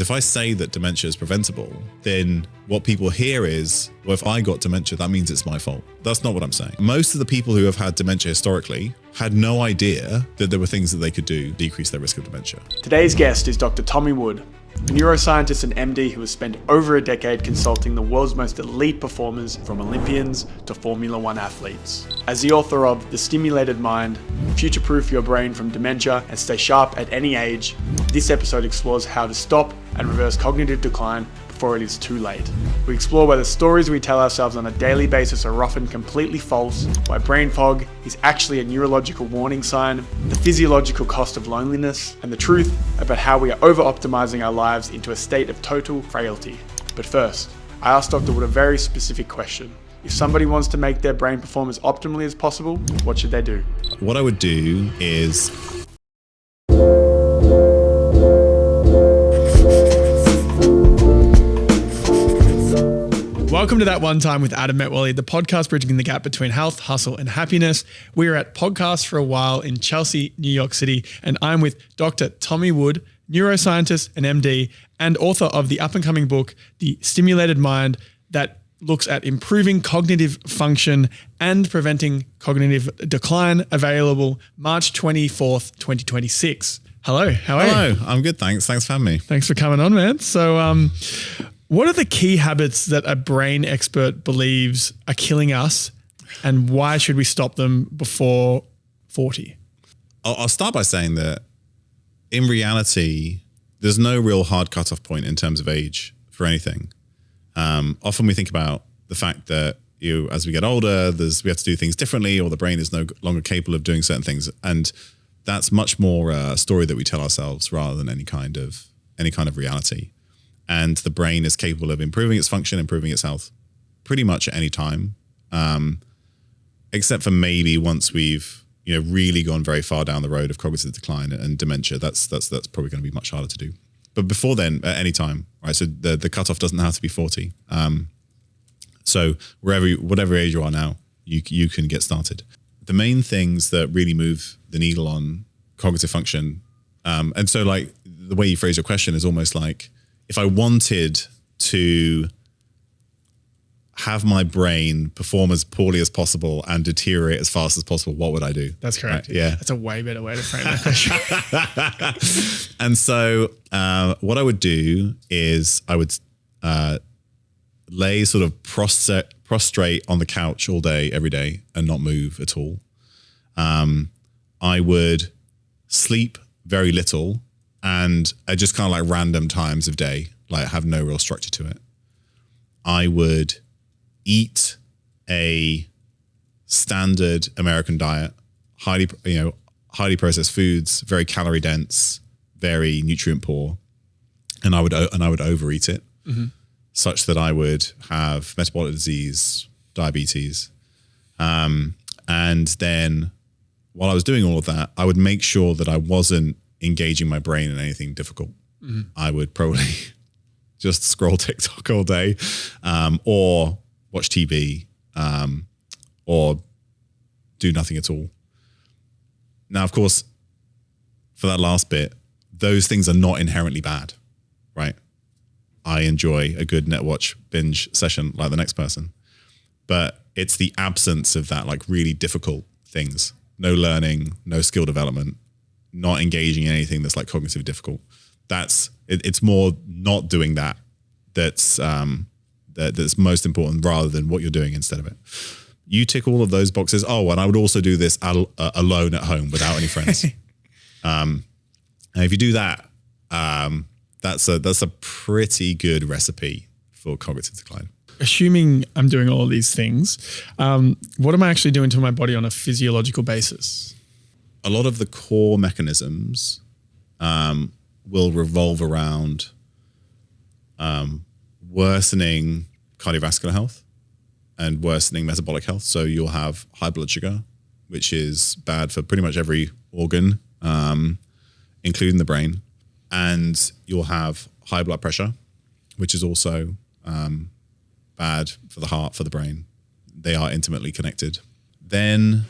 If I say that dementia is preventable, then what people hear is, well, if I got dementia, that means it's my fault. That's not what I'm saying. Most of the people who have had dementia historically had no idea that there were things that they could do to decrease their risk of dementia. Today's guest is Dr. Tommy Wood, a neuroscientist and MD who has spent over a decade consulting the world's most elite performers, from Olympians to Formula One athletes. As the author of The Stimulated Mind, Future-Proof Your Brain from Dementia and Stay Sharp at Any Age, this episode explores how to stop and reverse cognitive decline before it is too late. We explore why the stories we tell ourselves on a daily basis are often completely false, why brain fog is actually a neurological warning sign, the physiological cost of loneliness, and the truth about how we are over-optimizing our lives into a state of total frailty. But first, I asked Dr. Wood a very specific question. If somebody wants to make their brain perform as optimally as possible, what should they do? What I would do is Welcome to That One Time with Adam Metwally, the podcast bridging the gap between health, hustle, and happiness. We are at Podcast for a While in Chelsea, New York City, and I'm with Dr. Tommy Wood, neuroscientist and MD, and author of the up-and-coming book, The Stimulated Mind, that looks at improving cognitive function and preventing cognitive decline, available March 24th, 2026. Hello, how are you? Hello, I'm good, thanks. Thanks for having me. Thanks for coming on, man. So, what are the key habits that a brain expert believes are killing us, and why should we stop them before 40? I'll start by saying that in reality, there's no real hard cutoff point in terms of age for anything. Often we think about the fact that as we get older, we have to do things differently, or the brain is no longer capable of doing certain things, and that's much more a story that we tell ourselves rather than any kind of reality. And the brain is capable of improving its function, improving its health pretty much at any time, except for maybe once we've really gone very far down the road of cognitive decline and dementia. That's probably going to be much harder to do. But before then, at any time, right? So the cutoff doesn't have to be 40. So whatever age you are now, you can get started. The main things that really move the needle on cognitive function, and so like the way you phrase your question is almost like, if I wanted to have my brain perform as poorly as possible and deteriorate as fast as possible, what would I do? That's correct. Right? Yeah. That's a way better way to frame that question. And so what I would do is I would lay sort of prostrate on the couch all day, every day, and not move at all. I would sleep very little, and at just kind of like random times of day, like have no real structure to it. I would eat a standard American diet, highly processed foods, very calorie dense, very nutrient poor, and I would overeat it, such that I would have metabolic disease, diabetes, and then while I was doing all of that, I would make sure that I wasn't engaging my brain in anything difficult. I would probably just scroll TikTok all day, or watch TV, or do nothing at all. Now, of course, for that last bit, those things are not inherently bad, right? I enjoy a good Netwatch binge session like the next person, but it's the absence of that, like really difficult things, no learning, no skill development, not engaging in anything that's like cognitively difficult. It's more not doing that's most important, rather than what you're doing instead of it. You tick all of those boxes. Oh, and I would also do this alone at home without any friends. And if you do that, that's a pretty good recipe for cognitive decline. Assuming I'm doing all of these things, what am I actually doing to my body on a physiological basis? A lot of the core mechanisms will revolve around worsening cardiovascular health and worsening metabolic health. So you'll have high blood sugar, which is bad for pretty much every organ, including the brain. And you'll have high blood pressure, which is also bad for the heart, for the brain. They are intimately connected. Then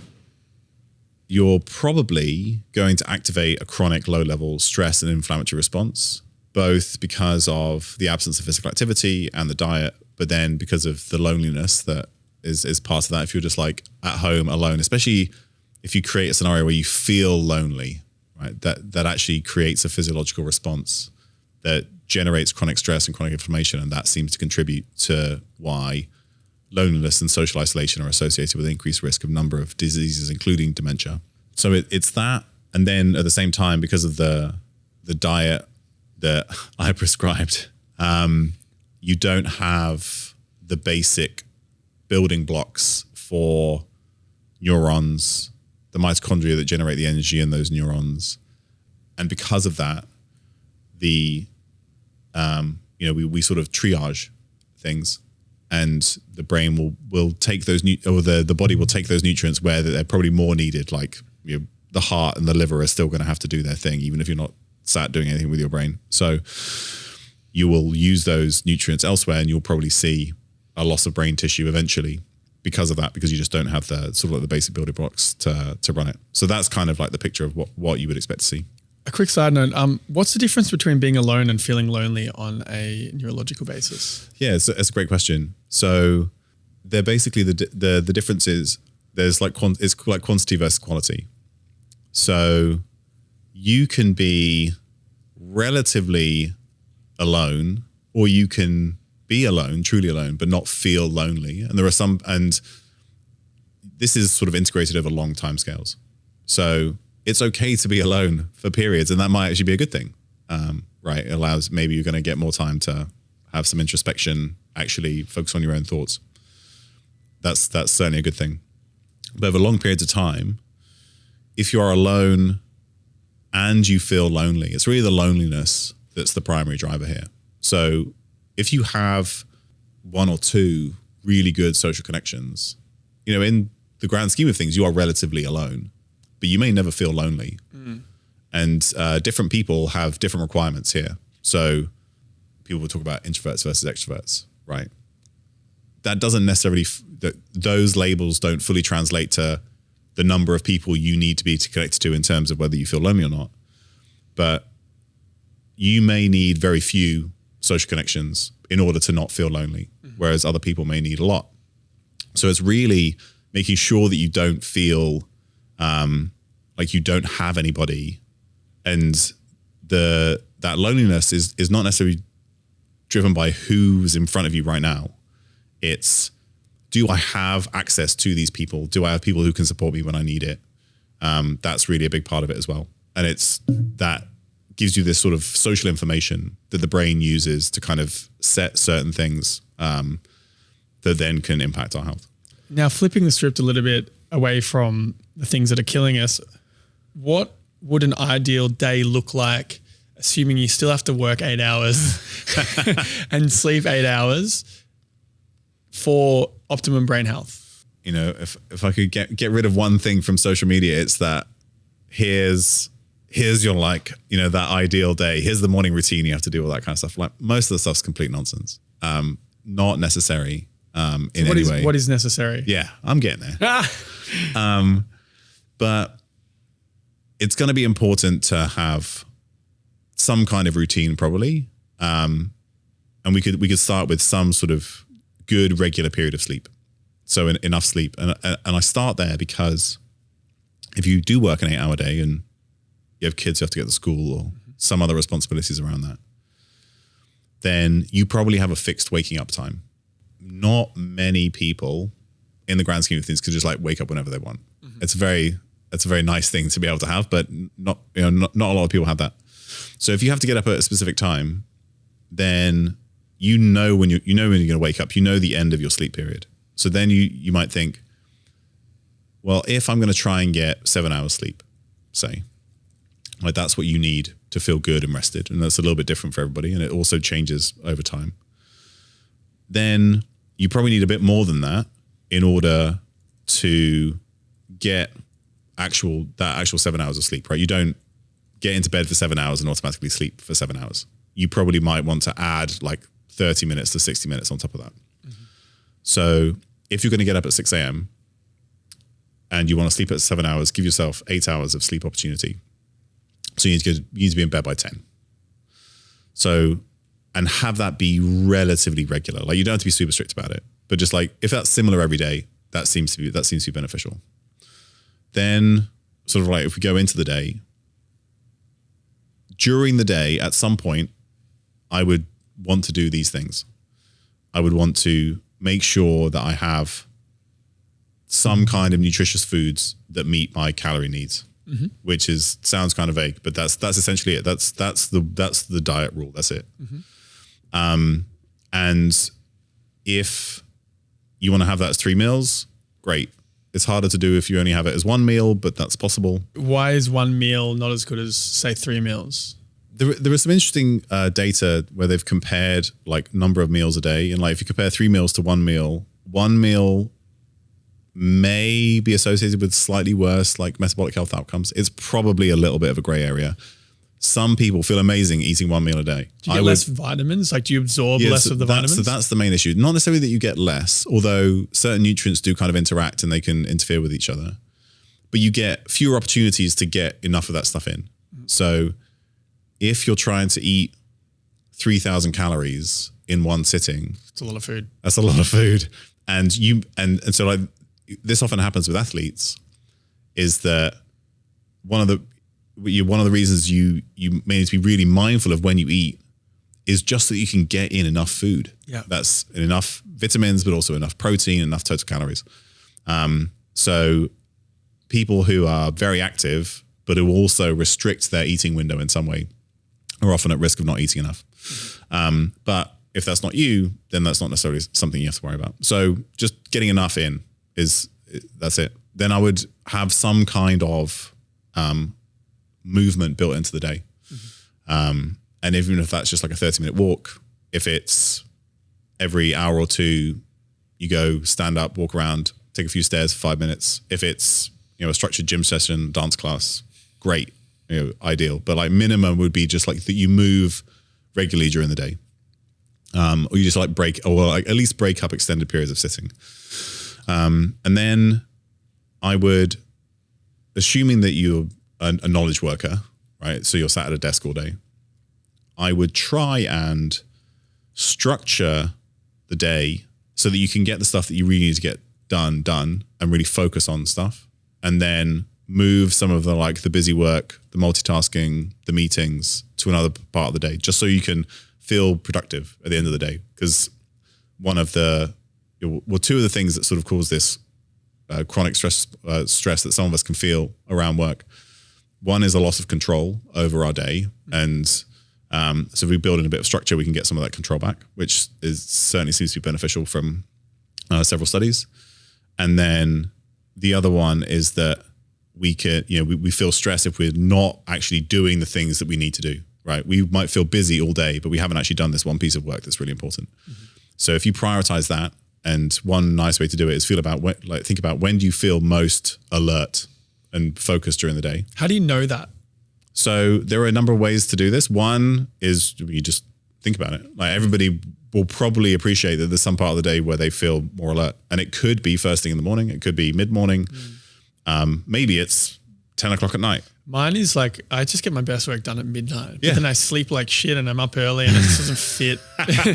you're probably going to activate a chronic low-level stress and inflammatory response, both because of the absence of physical activity and the diet, but then because of the loneliness that is part of that. If you're just like at home alone, especially if you create a scenario where you feel lonely, right? That actually creates a physiological response that generates chronic stress and chronic inflammation, and that seems to contribute to why loneliness and social isolation are associated with increased risk of number of diseases, including dementia. So it's that, and then at the same time, because of the diet that I prescribed, you don't have the basic building blocks for neurons, the mitochondria that generate the energy in those neurons. And because of that, we sort of triage things, and the brain will take those the body will take those nutrients where they're probably more needed. Like, you know, the heart and the liver are still going to have to do their thing, even if you're not sat doing anything with your brain. So you will use those nutrients elsewhere, and you'll probably see a loss of brain tissue eventually because of that, because you just don't have the sort of like the basic building blocks to run it. So that's kind of like the picture of what you would expect to see. A quick side note, what's the difference between being alone and feeling lonely on a neurological basis? Yeah, it's a great question. So they're basically the difference is there's like it's like quantity versus quality. So you can be relatively alone, or you can be alone, truly alone, but not feel lonely. And there are some, and this is sort of integrated over long time scales. So it's okay to be alone for periods, and that might actually be a good thing, right? It allows, maybe you're going to get more time to have some introspection, actually focus on your own thoughts. That's certainly a good thing. But over long periods of time, if you are alone and you feel lonely, it's really the loneliness that's the primary driver here. So if you have one or two really good social connections, you know, in the grand scheme of things, you are relatively alone, but you may never feel lonely. And different people have different requirements here. So people will talk about introverts versus extroverts, right? That doesn't necessarily, those labels don't fully translate to the number of people you need to be connected to in terms of whether you feel lonely or not. But you may need very few social connections in order to not feel lonely, whereas other people may need a lot. So it's really making sure that you don't feel like you don't have anybody, and that loneliness is not necessarily driven by who's in front of you right now. It's, do I have access to these people? Do I have people who can support me when I need it? That's really a big part of it as well. And it's that gives you this sort of social information that the brain uses to kind of set certain things that then can impact our health. Now, flipping the script a little bit away from the things that are killing us, what would an ideal day look like, assuming you still have to work 8 hours and sleep 8 hours for optimum brain health? You know, if I could get rid of one thing from social media, it's that here's your, like, you know, that ideal day. Here's the morning routine. You have to do all that kind of stuff. Like, most of the stuff's complete nonsense. Not necessary in any way. What is necessary? Yeah, I'm getting there. But it's going to be important to have some kind of routine, probably. And we could start with some sort of good regular period of sleep. So enough sleep. And I start there because if you do work an 8-hour day and you have kids who have to get to school or some other responsibilities around that, then you probably have a fixed waking up time. Not many people in the grand scheme of things could just like wake up whenever they want. It's a very nice thing to be able to have, but not a lot of people have that. So if you have to get up at a specific time, then you know when you're going to wake up, you know the end of your sleep period. So then you might think, well, if I'm going to try and get 7 hours sleep, say, like that's what you need to feel good and rested. And that's a little bit different for everybody. And it also changes over time. Then you probably need a bit more than that in order to get actual 7 hours of sleep, right? You don't get into bed for 7 hours and automatically sleep for 7 hours. You probably might want to add like 30 minutes to 60 minutes on top of that. So if you're going to get up at 6 a.m. and you want to sleep at 7 hours, give yourself 8 hours of sleep opportunity. So you need to be in bed by 10. So, and have that be relatively regular. Like you don't have to be super strict about it, but just like if that's similar every day, that seems to be beneficial. Then sort of like if we go into the day, during the day, at some point, I would want to do these things. I would want to make sure that I have some kind of nutritious foods that meet my calorie needs, which sounds kind of vague, but that's essentially it. That's the diet rule. That's it. And if you want to have that as 3 meals, great. It's harder to do if you only have it as 1 meal, but that's possible. Why is 1 meal not as good as, say, 3 meals? There is some interesting data where they've compared like number of meals a day. And like if you compare 3 meals to 1 meal may be associated with slightly worse like metabolic health outcomes. It's probably a little bit of a gray area. Some people feel amazing eating 1 meal a day. Do you get less vitamins? Like do you absorb less of the vitamins? So that's the main issue. Not necessarily that you get less, although certain nutrients do kind of interact and they can interfere with each other. But you get fewer opportunities to get enough of that stuff in. So if you're trying to eat 3,000 calories in one sitting, it's a lot of food. That's a lot of food. And so like this often happens with athletes is that one of the reasons you may need to be really mindful of when you eat is just so that you can get in enough food. Yeah. That's enough vitamins, but also enough protein, enough total calories. So people who are very active, but who also restrict their eating window in some way are often at risk of not eating enough. But if that's not you, then that's not necessarily something you have to worry about. So just getting enough in that's it. Then I would have some kind of movement built into the day. And even if that's just like a 30-minute walk, if it's every hour or two, you go stand up, walk around, take a few stairs for 5 minutes. If it's, a structured gym session, dance class, great, ideal. But like minimum would be just like that you move regularly during the day. Or you just like at least break up extended periods of sitting. And then I would, assuming that you're a knowledge worker, right? So you're sat at a desk all day. I would try and structure the day so that you can get the stuff that you really need to get done and really focus on stuff. And then move some of the busy work, the multitasking, the meetings to another part of the day, just so you can feel productive at the end of the day. Because two of the things that sort of cause this chronic stress that some of us can feel around work. One is a loss of control over our day. And so if we build in a bit of structure, we can get some of that control back, which certainly seems to be beneficial from several studies. And then the other one is that we feel stress if we're not actually doing the things that we need to do, right? We might feel busy all day, but we haven't actually done this one piece of work that's really important. So if you prioritize that, and one nice way to do it is think about when do you feel most alert and focused during the day. How do you know that? So there are a number of ways to do this. One is you just think about it. Like everybody will probably appreciate that there's some part of the day where they feel more alert, and it could be first thing in the morning. It could be mid-morning. Maybe it's 10 o'clock at night. Mine is like, I just get my best work done at midnight. Yeah. But then I sleep like shit and I'm up early and it just doesn't fit.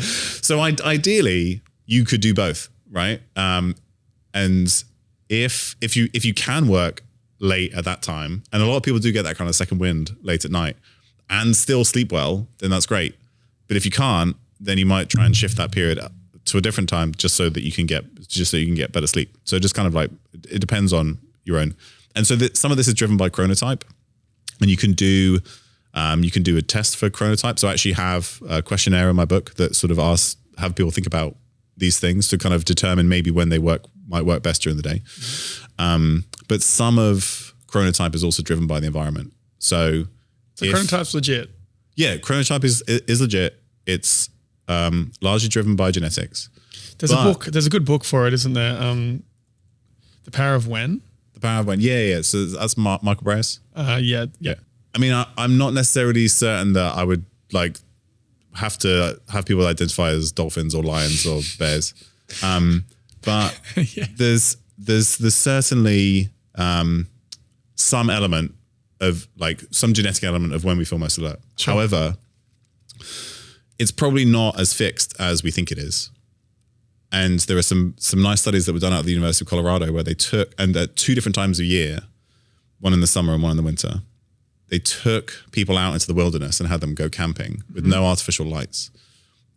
So ideally you could do both, right? And if you can work late at that time, and a lot of people do get that kind of second wind late at night and still sleep well, then that's great. But if you can't, then you might try and shift that period to a different time just so that you can get better sleep. So just kind of like, it depends on your own. And so some of this is driven by chronotype, and you can do a test for chronotype. So I actually have a questionnaire in my book that sort of have people think about these things to kind of determine maybe when they might work best during the day. But some of chronotype is also driven by the environment. So chronotype's legit. Yeah, chronotype is legit. It's largely driven by genetics. There's a good book for it, isn't there? The Power of When. The Power of When. Yeah. So that's Michael Breus. Yeah. I mean, I'm not necessarily certain that I would like have to have people identify as dolphins or lions or bears. But yeah. there's certainly some element of like some genetic element of when we feel most alert. Sure. However, it's probably not as fixed as we think it is. And there are some nice studies that were done out of the University of Colorado where they took, and at 2 different times a year, one in the summer and one in the winter, they took people out into the wilderness and had them go camping with no artificial lights.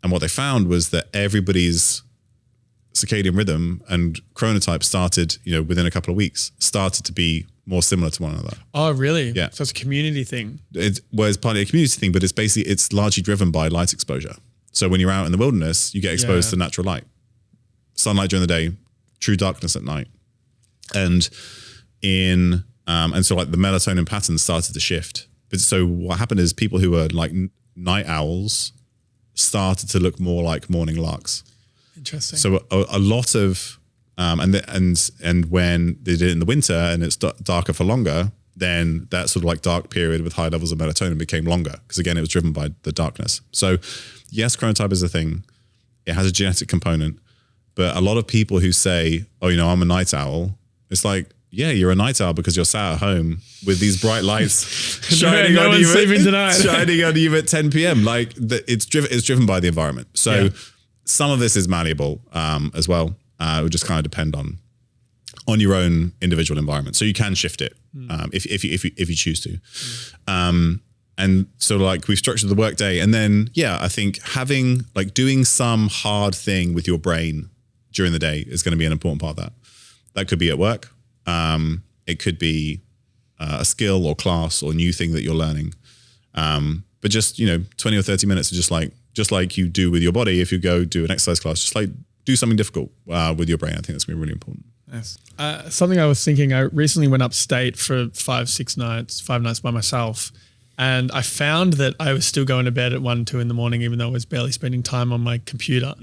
And what they found was that everybody's circadian rhythm and chronotype started, within a couple of weeks, started to be more similar to one another. Oh, really? Yeah. So it's a community thing. It's partly a community thing, but it's largely driven by light exposure. So when you're out in the wilderness, you get exposed to natural light. Sunlight during the day, true darkness at night. And so like the melatonin patterns started to shift. But so what happened is people who were like night owls started to look more like morning larks. Interesting. So a lot of, and when they did it in the winter and it's darker for longer, then that sort of like dark period with high levels of melatonin became longer because again, it was driven by the darkness. So yes, chronotype is a thing. It has a genetic component, but a lot of people who say, oh, I'm a night owl, it's like, yeah, you're a night owl because you're sat at home with these bright lights shining no on one's you. sleeping tonight. Shining on you at 10 p.m. Like it's driven by the environment. So some of this is malleable as well. It would just kind of depend on your own individual environment. So you can shift it if you choose to. And so like we've structured the workday, and then I think having like doing some hard thing with your brain during the day is going to be an important part of that. That could be at work. It could be a skill or class or new thing that you're learning. But just, 20 or 30 minutes of just like you do with your body. If you go do an exercise class, just like do something difficult with your brain. I think that's going to be really important. Yes. Something I was thinking, I recently went upstate for 5 nights by myself. And I found that I was still going to bed at 1, 2 in the morning, even though I was barely spending time on my computer.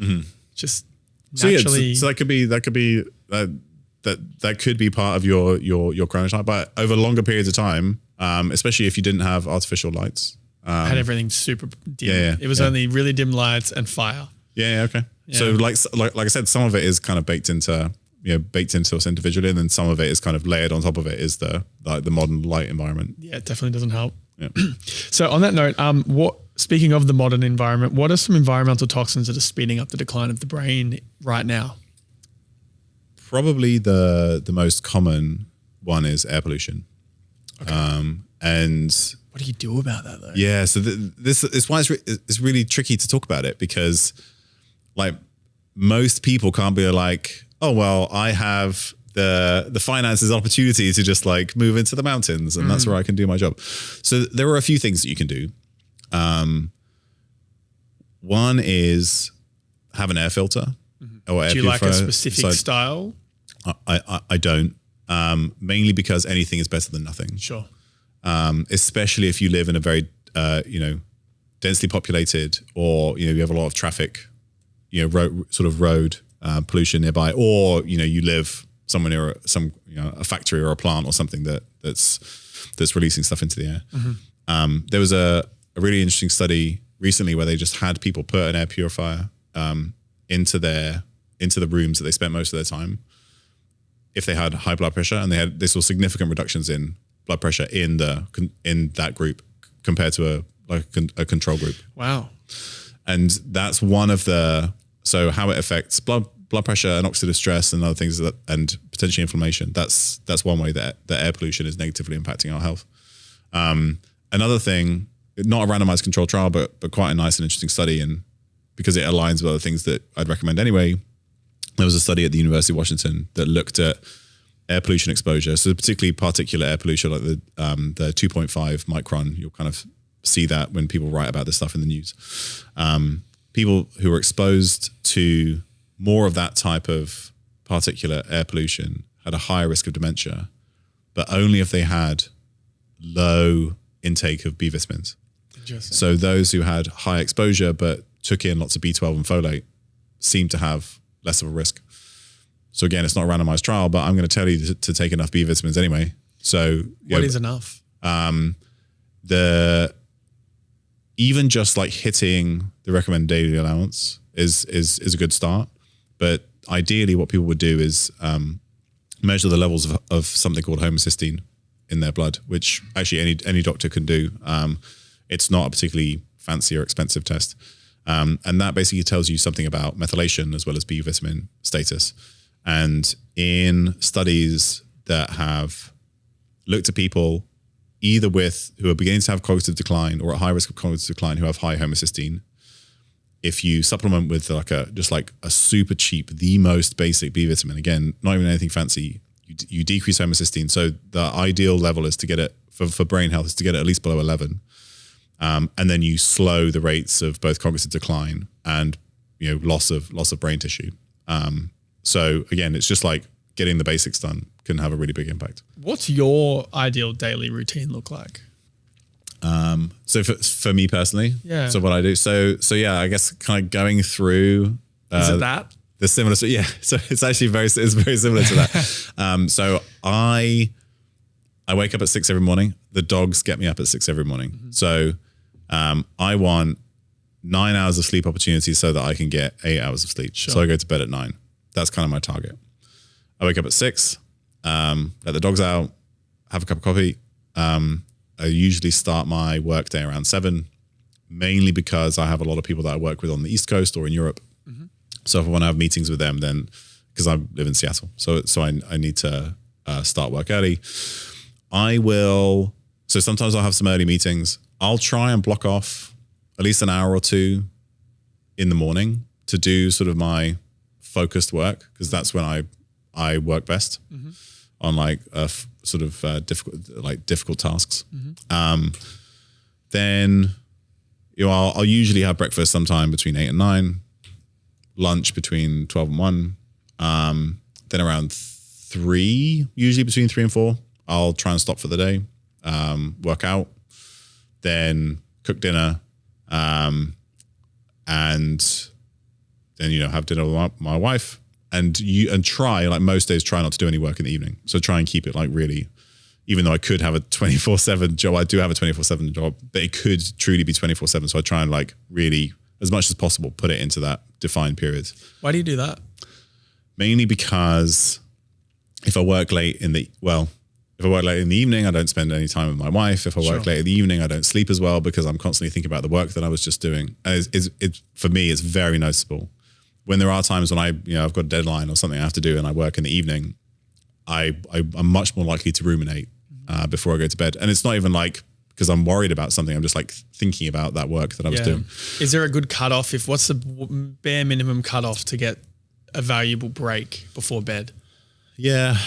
Just naturally. So that could be that could be part of your chronotype, but over longer periods of time, especially if you didn't have artificial lights. I had everything super dim. It was only really dim lights and fire. Okay. Yeah. So like I said, some of it is kind of baked into us individually, and then some of it is kind of layered on top of it is the modern light environment. Yeah, it definitely doesn't help. Yeah. So on that note, speaking of the modern environment, what are some environmental toxins that are speeding up the decline of the brain right now? Probably the most common one is air pollution. Okay. And what do you do about that though? Yeah, so this is why it's really tricky to talk about it, because like most people can't be like, oh well, I have the finances and opportunity to just like move into the mountains and that's where I can do my job. So there are a few things that you can do. One is have an air filter or air purifier. Do you like a specific style? I don't, mainly because anything is better than nothing. Sure. Especially if you live in a very, densely populated, or, you have a lot of traffic, road pollution nearby, or, you live somewhere near a factory or a plant or something that's releasing stuff into the air. There was a really interesting study recently where they just had people put an air purifier into the rooms that they spent most of their time if they had high blood pressure, and they saw significant reductions in blood pressure in that group compared to a control group. Wow. And that's one of so how it affects blood pressure and oxidative stress and other things and potentially inflammation. That's one way that the air pollution is negatively impacting our health. Another thing, not a randomized control trial, but quite a nice and interesting study, and because it aligns with other things that I'd recommend anyway, there was a study at the University of Washington that looked at air pollution exposure. So particularly particulate air pollution, like the 2.5 micron, you'll kind of see that when people write about this stuff in the news. People who were exposed to more of that type of particulate air pollution had a higher risk of dementia, but only if they had low intake of B vitamins. Interesting. So those who had high exposure but took in lots of B12 and folate seemed to have less of a risk. So again, it's not a randomized trial, but I'm going to tell you to take enough B vitamins anyway. So what is enough? Even just like hitting the recommended daily allowance is a good start. But ideally what people would do is measure the levels of something called homocysteine in their blood, which actually any doctor can do. It's not a particularly fancy or expensive test. And that basically tells you something about methylation as well as B vitamin status. And in studies that have looked at people either who are beginning to have cognitive decline or at high risk of cognitive decline who have high homocysteine, if you supplement with just like a super cheap, the most basic B vitamin, again, not even anything fancy, you decrease homocysteine. So the ideal level is to get it for brain health is to get it at least below 11. And then you slow the rates of both cognitive decline and loss of brain tissue. So again, it's just like getting the basics done can have a really big impact. What's your ideal daily routine look like? So for me personally, yeah. So what I do, so yeah, I guess kind of going through. Is it that? The similar, yeah. So it's actually very similar to that. So I wake up at 6 every morning. The dogs get me up at 6 every morning. Mm-hmm. So I want 9 hours of sleep opportunities so that I can get 8 hours of sleep. Sure. So I go to bed at 9. That's kind of my target. I wake up at 6, let the dogs out, have a cup of coffee. I usually start my work day around 7, mainly because I have a lot of people that I work with on the East Coast or in Europe. Mm-hmm. So if I want to have meetings with them, then because I live in Seattle, so I need to start work early. So sometimes I'll have some early meetings. I'll try and block off at least an hour or two in the morning to do sort of my focused work, because that's when I work best on like sort of difficult tasks. Mm-hmm. Then I'll usually have breakfast sometime between 8 and 9, lunch between 12 and 1. Then around 3, usually between 3 and 4, I'll try and stop for the day, work out, then cook dinner, and then have dinner with my wife, and try, like most days, try not to do any work in the evening. So try and keep it like really, even though I could have a 24/7 job, I do have a 24/7 job, but it could truly be 24/7. So I try and like really, as much as possible, put it into that defined period. Why do you do that? Mainly because if I work late in the evening, I don't spend any time with my wife. If I work late in the evening, I don't sleep as well because I'm constantly thinking about the work that I was just doing. For me, it's very noticeable. When there are times when I've got a deadline or something I have to do and I work in the evening, I'm much more likely to ruminate before I go to bed. And it's not even like because I'm worried about something. I'm just like thinking about that work that I was doing. Is there a good cutoff? What's the bare minimum cutoff to get a valuable break before bed? Yeah.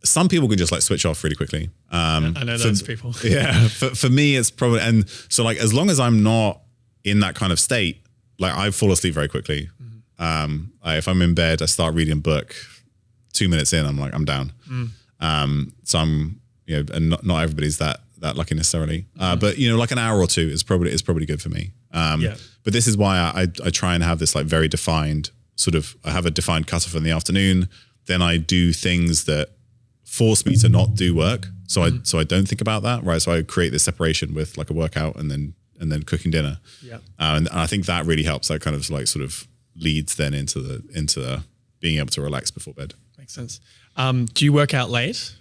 Some people can just like switch off really quickly. I know those people. Yeah. For me, it's probably, and so like, as long as I'm not in that kind of state, like I fall asleep very quickly. If I'm in bed, I start reading a book, 2 minutes in, I'm like, I'm down. So I'm, and not everybody's that lucky necessarily. But like an hour or two is probably good for me. But this is why I try and have this like very defined I have a defined cutoff in the afternoon. Then I do things that force me to not do work. So I don't think about that. Right. So I create this separation with like a workout and then cooking dinner. Yeah. And I think that really helps. That kind of like sort of leads then into the being able to relax before bed. Makes sense. Do you work out late?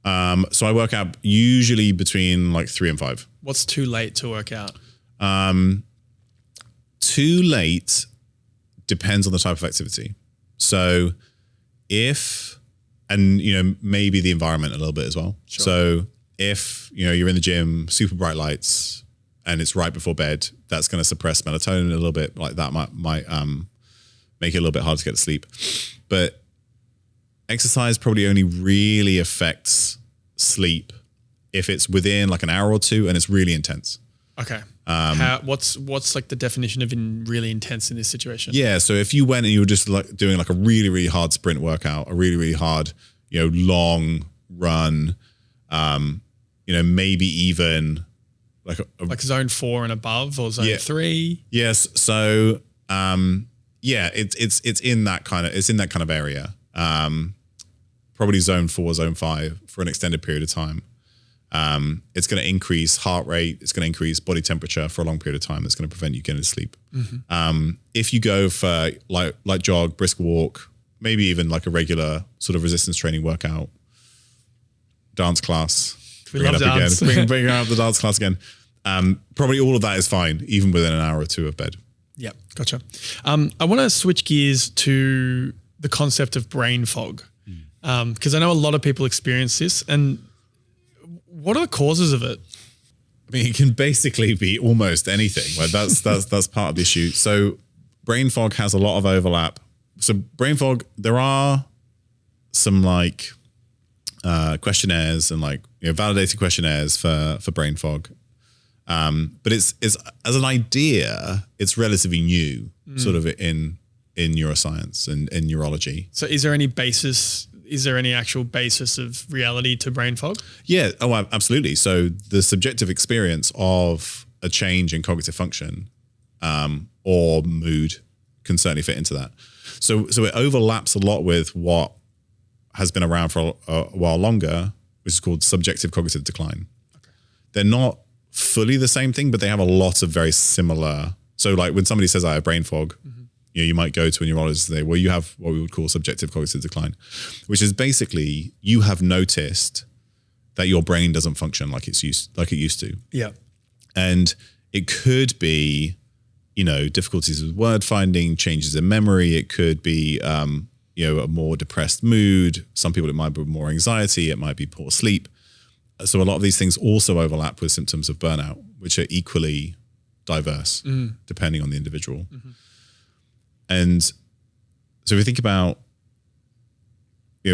So I work out usually between like 3 and 5. What's too late to work out? Too late depends on the type of activity. So maybe the environment a little bit as well. Sure. So if, you're in the gym, super bright lights, and it's right before bed, that's going to suppress melatonin a little bit. Like that might make it a little bit hard to get to sleep. But exercise probably only really affects sleep if it's within like an hour or two and it's really intense. Okay. What's like the definition of really intense in this situation? Yeah. So if you went and you were just like doing like a really, really hard sprint workout, a really, really hard, long run, maybe even like zone 4 and above or zone 3. Yes. So, it's in that kind of area. Probably zone 4, zone 5 for an extended period of time. It's going to increase heart rate. It's going to increase body temperature for a long period of time. That's going to prevent you getting to sleep. Mm-hmm. If you go for light jog, brisk walk, maybe even like a regular sort of resistance training workout, dance class. We love dance. Again. Bring out the dance class again. Probably all of that is fine, even within an hour or two of bed. Yeah, gotcha. I want to switch gears to the concept of brain fog, because I know a lot of people experience this. And what are the causes of it? I mean, it can basically be almost anything. Like that's part of the issue. So brain fog has a lot of overlap. So brain fog, there are some like questionnaires and like validated questionnaires for brain fog. But it's as an idea, it's relatively new, sort of in neuroscience and in neurology. So is there any basis? Is there any actual basis of reality to brain fog? Yeah. Oh, absolutely. So the subjective experience of a change in cognitive function or mood can certainly fit into that. So it overlaps a lot with what has been around for a while longer, which is called subjective cognitive decline. Okay. They're not fully the same thing, but they have a lot of very similar. So like when somebody says I have brain fog, you might go to a neurologist and say, well, you have what we would call subjective cognitive decline, which is basically you have noticed that your brain doesn't function like it used to. Yeah. And it could be, difficulties with word finding, changes in memory. It could be, a more depressed mood. Some people, it might be more anxiety. It might be poor sleep. So a lot of these things also overlap with symptoms of burnout, which are equally diverse depending on the individual. Mm-hmm. And so if we think about,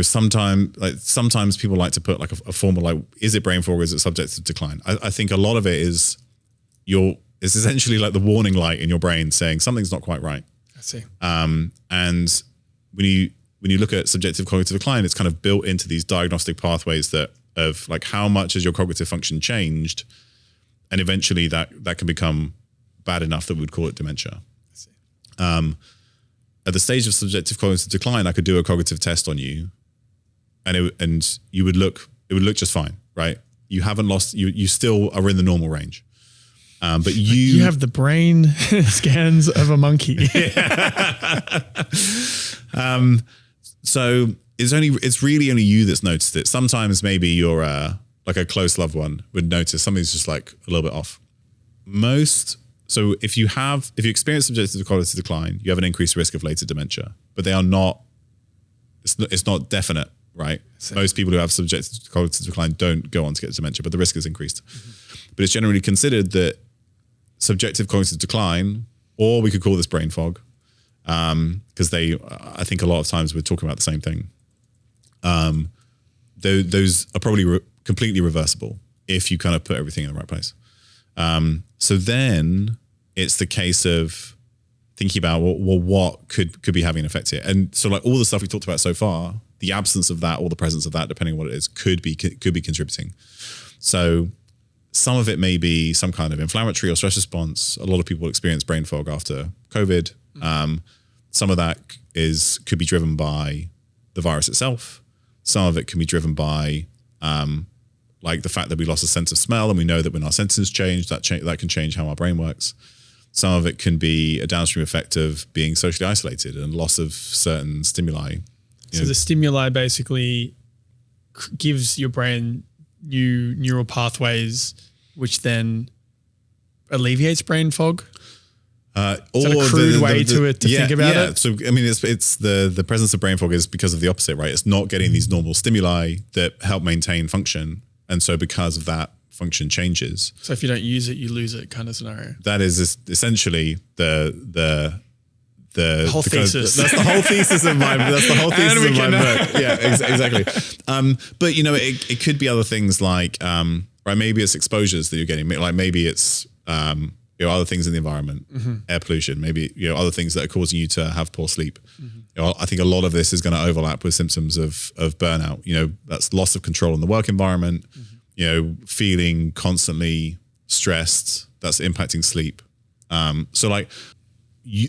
sometimes people like to put like a formula, like, is it brain fog or is it subjective decline? I think a lot of it is it's essentially like the warning light in your brain saying something's not quite right. I see. And when you look at subjective cognitive decline, it's kind of built into these diagnostic pathways of like how much has your cognitive function changed, and eventually that can become bad enough that we would call it dementia. I see. At the stage of subjective cognitive decline, I could do a cognitive test on you, and it would look just fine, right? You haven't lost. You still are in the normal range, but you have the brain scans of a monkey. So it's really only you that's noticed it. Sometimes maybe your like a close loved one would notice something's just like a little bit off. So if you experience subjective cognitive decline, you have an increased risk of later dementia, but they are not. It's not definite, right? So most people who have subjective cognitive decline don't go on to get dementia, but the risk is increased. Mm-hmm. But it's generally considered that subjective cognitive decline, or we could call this brain fog, because I think a lot of times we're talking about the same thing. Those are probably completely reversible if you kind of put everything in the right place. So then it's the case of thinking about, well, what could be having an effect here? And so like all the stuff we talked about so far, the absence of that or the presence of that, depending on what it is, could be contributing. So some of it may be some kind of inflammatory or stress response. A lot of people experience brain fog after COVID. Some of that could be driven by the virus itself. Some of it can be driven by like the fact that we lost a sense of smell, and we know that when our senses change, that can change how our brain works. Some of it can be a downstream effect of being socially isolated and loss of certain stimuli. So the stimuli basically gives your brain new neural pathways, which then alleviates brain fog. Is that a crude way to think about it? So I mean, it's the presence of brain fog is because of the opposite, right? It's not getting these normal stimuli that help maintain function, and so because of that, function changes. So if you don't use it, you lose it, kind of scenario. That is essentially the whole thesis. That's the whole thesis of my. That's the whole thesis of my book. Yeah, exactly. But it could be other things like right. Maybe it's exposures that you're getting. Like maybe it's other things in the environment, air pollution. Maybe other things that are causing you to have poor sleep. I think a lot of this is going to overlap with symptoms of burnout. That's loss of control in the work environment. Feeling constantly stressed. That's impacting sleep. So like.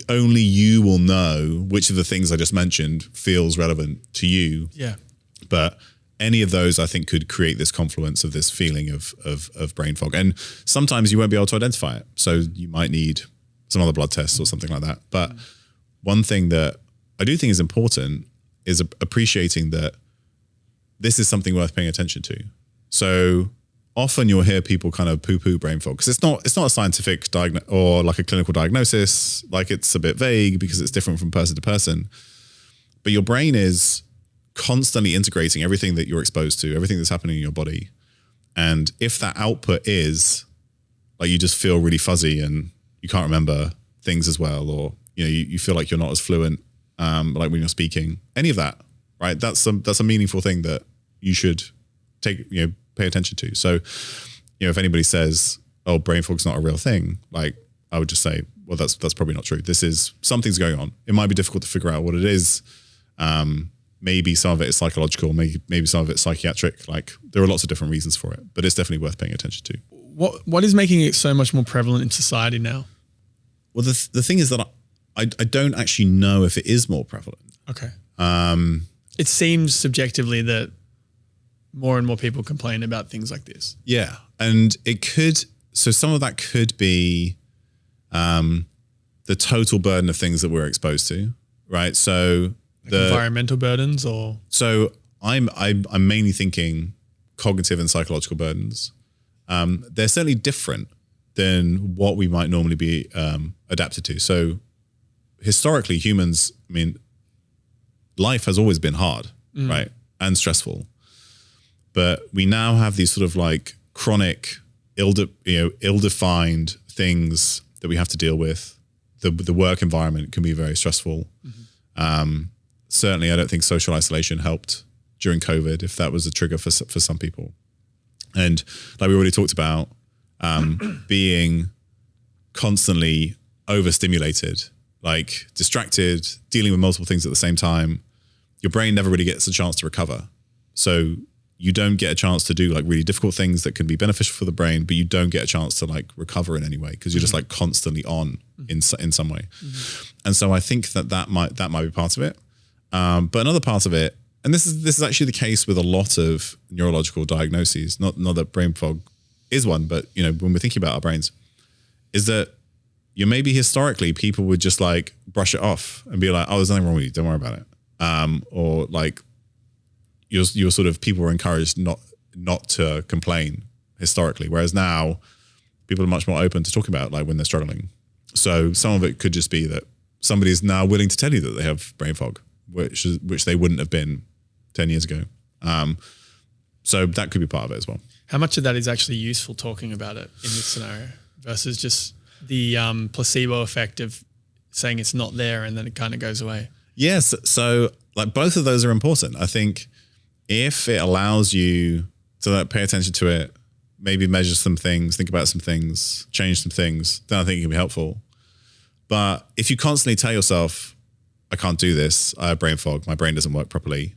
Only you will know which of the things I just mentioned feels relevant to you. Yeah. But any of those, I think, could create this confluence of this feeling of brain fog. And sometimes you won't be able to identify it. So you might need some other blood tests or something like that. But one thing that I do think is important is appreciating that this is something worth paying attention to. So often you'll hear people kind of poo-poo brain fog because it's not a scientific or like a clinical diagnosis. Like it's a bit vague because it's different from person to person. But your brain is constantly integrating everything that you're exposed to, everything that's happening in your body. And if that output is like you just feel really fuzzy and you can't remember things as well, or you feel like you're not as fluent like when you're speaking, any of that, right? That's a meaningful thing that you should pay attention to. So, if anybody says, "Oh, brain fog's not a real thing," like I would just say, "Well, that's probably not true. Something's going on. It might be difficult to figure out what it is. Maybe some of it is psychological. Maybe some of it's psychiatric. Like there are lots of different reasons for it, but it's definitely worth paying attention to." What is making it so much more prevalent in society now? Well, the thing is that I don't actually know if it is more prevalent. Okay. It seems subjectively that more and more people complain about things like this. Yeah. And some of that could be the total burden of things that we're exposed to, right? So the environmental burdens or? So I'm mainly thinking cognitive and psychological burdens. They're certainly different than what we might normally be adapted to. So historically humans, life has always been hard, right? And stressful. But we now have these sort of like chronic, ill-defined things that we have to deal with. The work environment can be very stressful. Certainly, I don't think social isolation helped during COVID, if that was a trigger for some people. And like we already talked about, being constantly overstimulated, like distracted, dealing with multiple things at the same time, your brain never really gets a chance to recover. So you don't get a chance to do like really difficult things that can be beneficial for the brain, but you don't get a chance to like recover in any way because you're just like constantly on in some way. And so I think that might be part of it. But another part of it, and this is actually the case with a lot of neurological diagnoses, not that brain fog is one, but when we're thinking about our brains, is that maybe historically people would just like brush it off and be like, "Oh, there's nothing wrong with you, don't worry about it," or like you're sort of, people were encouraged not to complain historically, whereas now people are much more open to talking about like when they're struggling. So some of it could just be that somebody is now willing to tell you that they have brain fog, which they wouldn't have been 10 years ago. So that could be part of it as well. How much of that is actually useful talking about it in this scenario versus just the placebo effect of saying it's not there and then it kind of goes away? Yes. So like both of those are important. I think if it allows you to like pay attention to it, maybe measure some things, think about some things, change some things, then I think it can be helpful. But if you constantly tell yourself, "I can't do this, I have brain fog, my brain doesn't work properly,"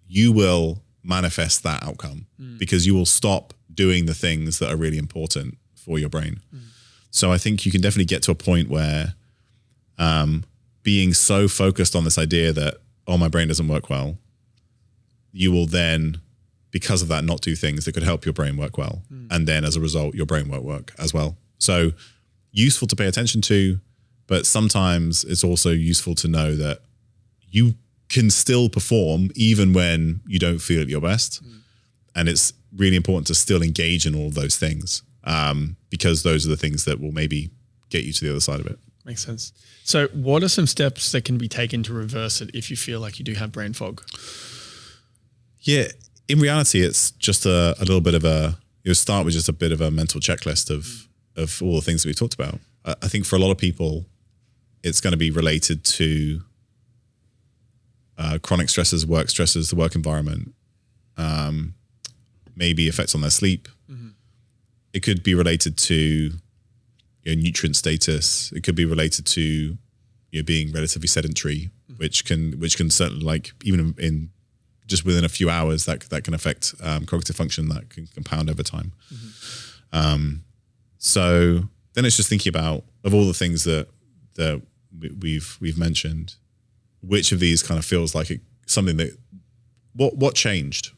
you will manifest that outcome because you will stop doing the things that are really important for your brain. So I think you can definitely get to a point where being so focused on this idea that, "Oh, my brain doesn't work well," you will then, because of that, not do things that could help your brain work well. And then as a result, your brain won't work as well. So useful to pay attention to, but sometimes it's also useful to know that you can still perform even when you don't feel at your best. And it's really important to still engage in all of those things because those are the things that will maybe get you to the other side of it. Makes sense. So what are some steps that can be taken to reverse it if you feel like you do have brain fog? Yeah, in reality, it's just a little bit of you'll start with just a bit of a mental checklist of all the things that we've talked about. I think for a lot of people, it's going to be related to chronic stresses, work stresses, the work environment, maybe effects on their sleep. It could be related to nutrient status. It could be related to being relatively sedentary, which can certainly, like, even in just within a few hours, that can affect cognitive function that can compound over time. So then it's just thinking about, of all the things that we've mentioned, which of these kind of feels like something that what changed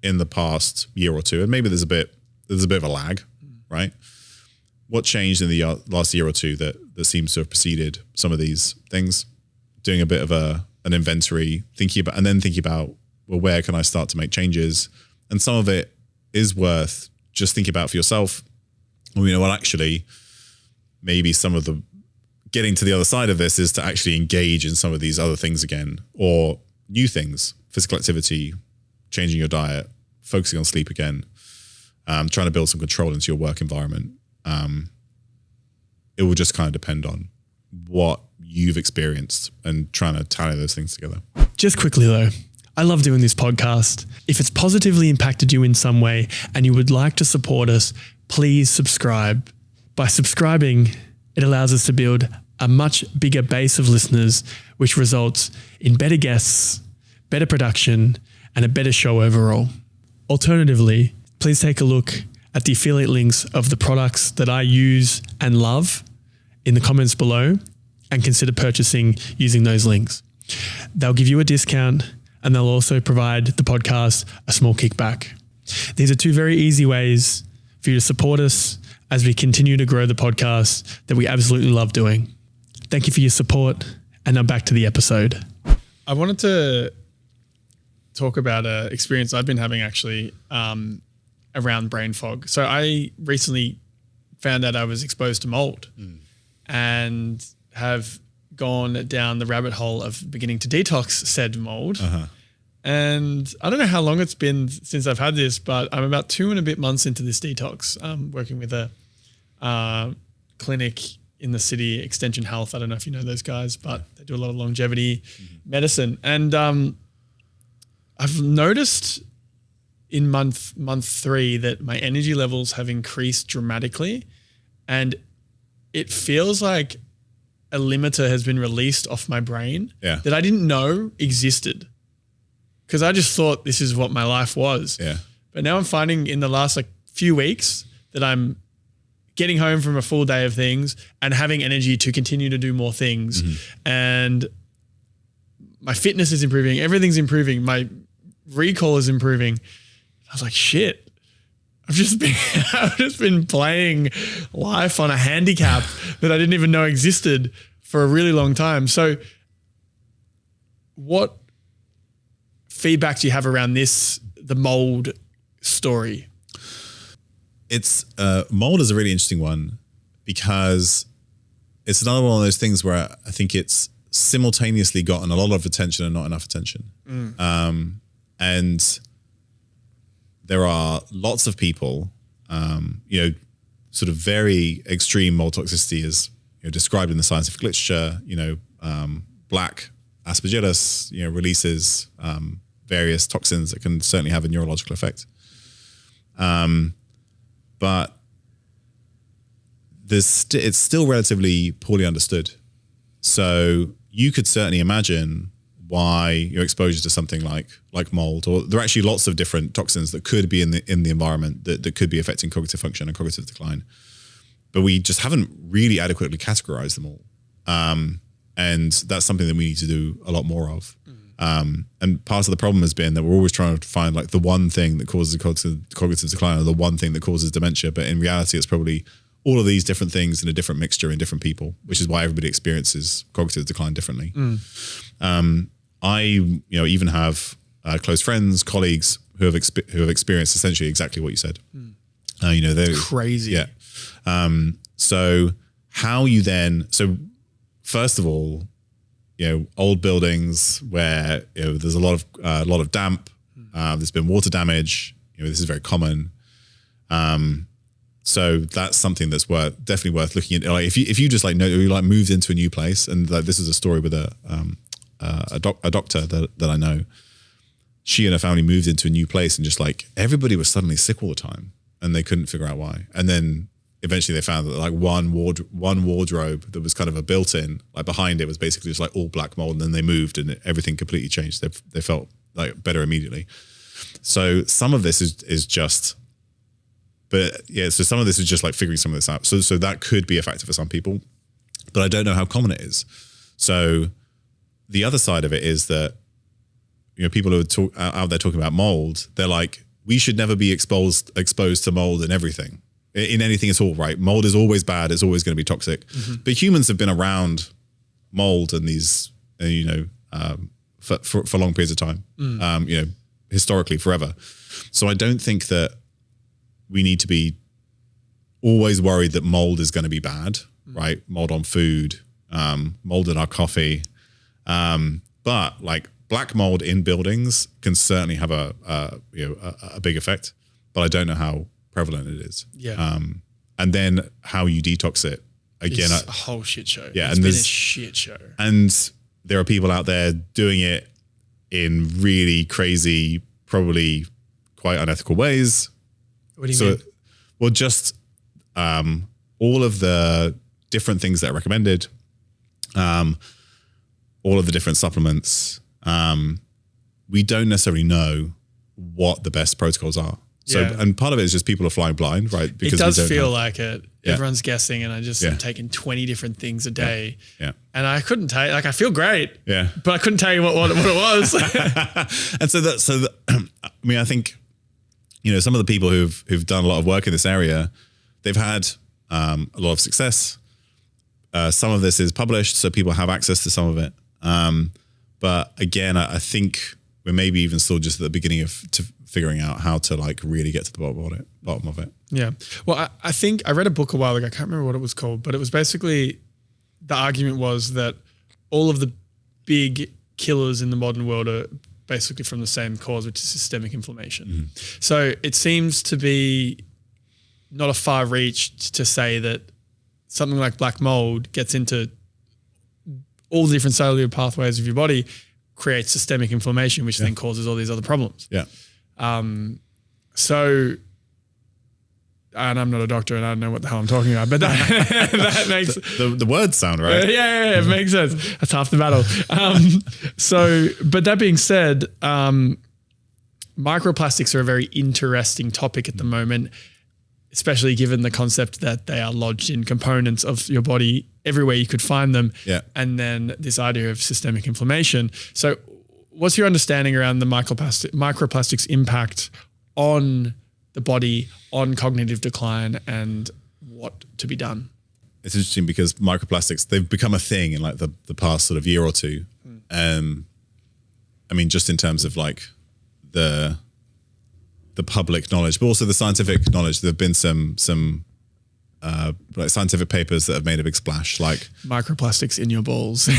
in the past year or two, and maybe there's a bit of a lag, right? What changed in the last year or two that seems to have preceded some of these things? Doing a bit of an inventory, thinking about, well, where can I start to make changes? And some of it is worth just think about for yourself, well, you know what, actually, maybe some of the getting to the other side of this is to actually engage in some of these other things again, or new things, physical activity, changing your diet, focusing on sleep again, trying to build some control into your work environment. It will just kind of depend on what you've experienced and trying to tally those things together. Just quickly though, I love doing this podcast. If it's positively impacted you in some way and you would like to support us, please subscribe. By subscribing, it allows us to build a much bigger base of listeners, which results in better guests, better production, and a better show overall. Alternatively, please take a look at the affiliate links of the products that I use and love in the comments below, and consider purchasing using those links. They'll give you a discount, and they'll also provide the podcast a small kickback. These are two very easy ways for you to support us as we continue to grow the podcast that we absolutely love doing. Thank you for your support, and now back to the episode. I wanted to talk about an experience I've been having actually around brain fog. So I recently found out I was exposed to mold and have gone down the rabbit hole of beginning to detox said mold. And I don't know how long it's been since I've had this, but I'm about 2 and a bit months into this detox, working with a clinic in the city, Extension Health. I don't know if you know those guys, but they do a lot of longevity medicine. And I've noticed in month 3 that my energy levels have increased dramatically, and it feels like a limiter has been released off my brain that I didn't know existed, because I just thought this is what my life was. But now I'm finding in the last few weeks that I'm getting home from a full day of things and having energy to continue to do more things. And my fitness is improving. Everything's improving. My recall is improving. I was like, shit. I've just been playing life on a handicap that I didn't even know existed for a really long time. So what feedback do you have around the mold story? It's mold is a really interesting one, because it's another one of those things where I think it's simultaneously gotten a lot of attention and not enough attention. And there are lots of people, sort of very extreme mold toxicity is described in the scientific literature. Black aspergillus, releases various toxins that can certainly have a neurological effect. But it's still relatively poorly understood. So you could certainly imagine why your exposure to something like mold, or there are actually lots of different toxins that could be in the environment that could be affecting cognitive function and cognitive decline, but we just haven't really adequately categorized them all. And that's something that we need to do a lot more of. And part of the problem has been that we're always trying to find the one thing that causes cognitive decline, or the one thing that causes dementia. But in reality, it's probably all of these different things in a different mixture in different people, which is why everybody experiences cognitive decline differently. I even have close friends, colleagues who have experienced essentially exactly what you said. They're crazy. Yeah. So how you then, first of all, old buildings where there's a lot of damp. There's been water damage. This is very common. So that's something that's definitely worth looking at. If you just moved into a new place, and this is a story with a doctor that I know. She and her family moved into a new place, and just everybody was suddenly sick all the time, and they couldn't figure out why. And then eventually they found that one wardrobe that was kind of a built-in, behind it was basically just all black mold, and then they moved and everything completely changed. They felt better immediately. So some of this is just, so some of this is just figuring some of this out. So that could be a factor for some people, but I don't know how common it is. So the other side of it is that, people who are out there talking about mold, they're we should never be exposed to mold in everything. In anything at all, right? Mold is always bad. It's always going to be toxic. But humans have been around mold and these, for long periods of time, historically forever. So I don't think that we need to be always worried that mold is going to be bad, right? Mold on food, mold in our coffee. But like black mold in buildings can certainly have a big effect, but I don't know how prevalent it is. Yeah. And then how you detox it. Again, it's a whole shit show. Yeah. It's been a shit show. And there are people out there doing it in really crazy, probably quite unethical ways. What do you mean? Well, just all of the different things that are recommended, all of the different supplements, we don't necessarily know what the best protocols are. So, and part of it is just people are flying blind, right? Because it does feel like it. Yeah. Everyone's guessing, and I just am taking 20 different things a day. Yeah. And I couldn't tell you, like, I feel great. Yeah. But I couldn't tell you what it was. And I mean, I think, you know, some of the people who've done a lot of work in this area, they've had a lot of success. Some of this is published, so people have access to some of it. But again, I think we're maybe even still just at the beginning of figuring out how to like really get to the bottom of it. Yeah. Well, I think I read a book a while ago. I can't remember what it was called, but it was basically, the argument was that all of the big killers in the modern world are basically from the same cause, which is systemic inflammation. Mm-hmm. So it seems to be not a far reach to say that something like black mold gets into all the different cellular pathways of your body, creates systemic inflammation, which then causes all these other problems. Yeah. So, and I'm not a doctor and I don't know what the hell I'm talking about, but that makes the words sound right. Yeah, it makes sense. That's half the battle. But that being said, microplastics are a very interesting topic at the moment, especially given the concept that they are lodged in components of your body everywhere you could find them. Yeah. And then this idea of systemic inflammation. So what's your understanding around the microplastics impact on the body, on cognitive decline, and what to be done? It's interesting because microplastics, they've become a thing in like the past sort of year or two. I mean, just in terms of like the public knowledge, but also the scientific knowledge. There've been some like scientific papers that have made a big splash, like microplastics in your balls.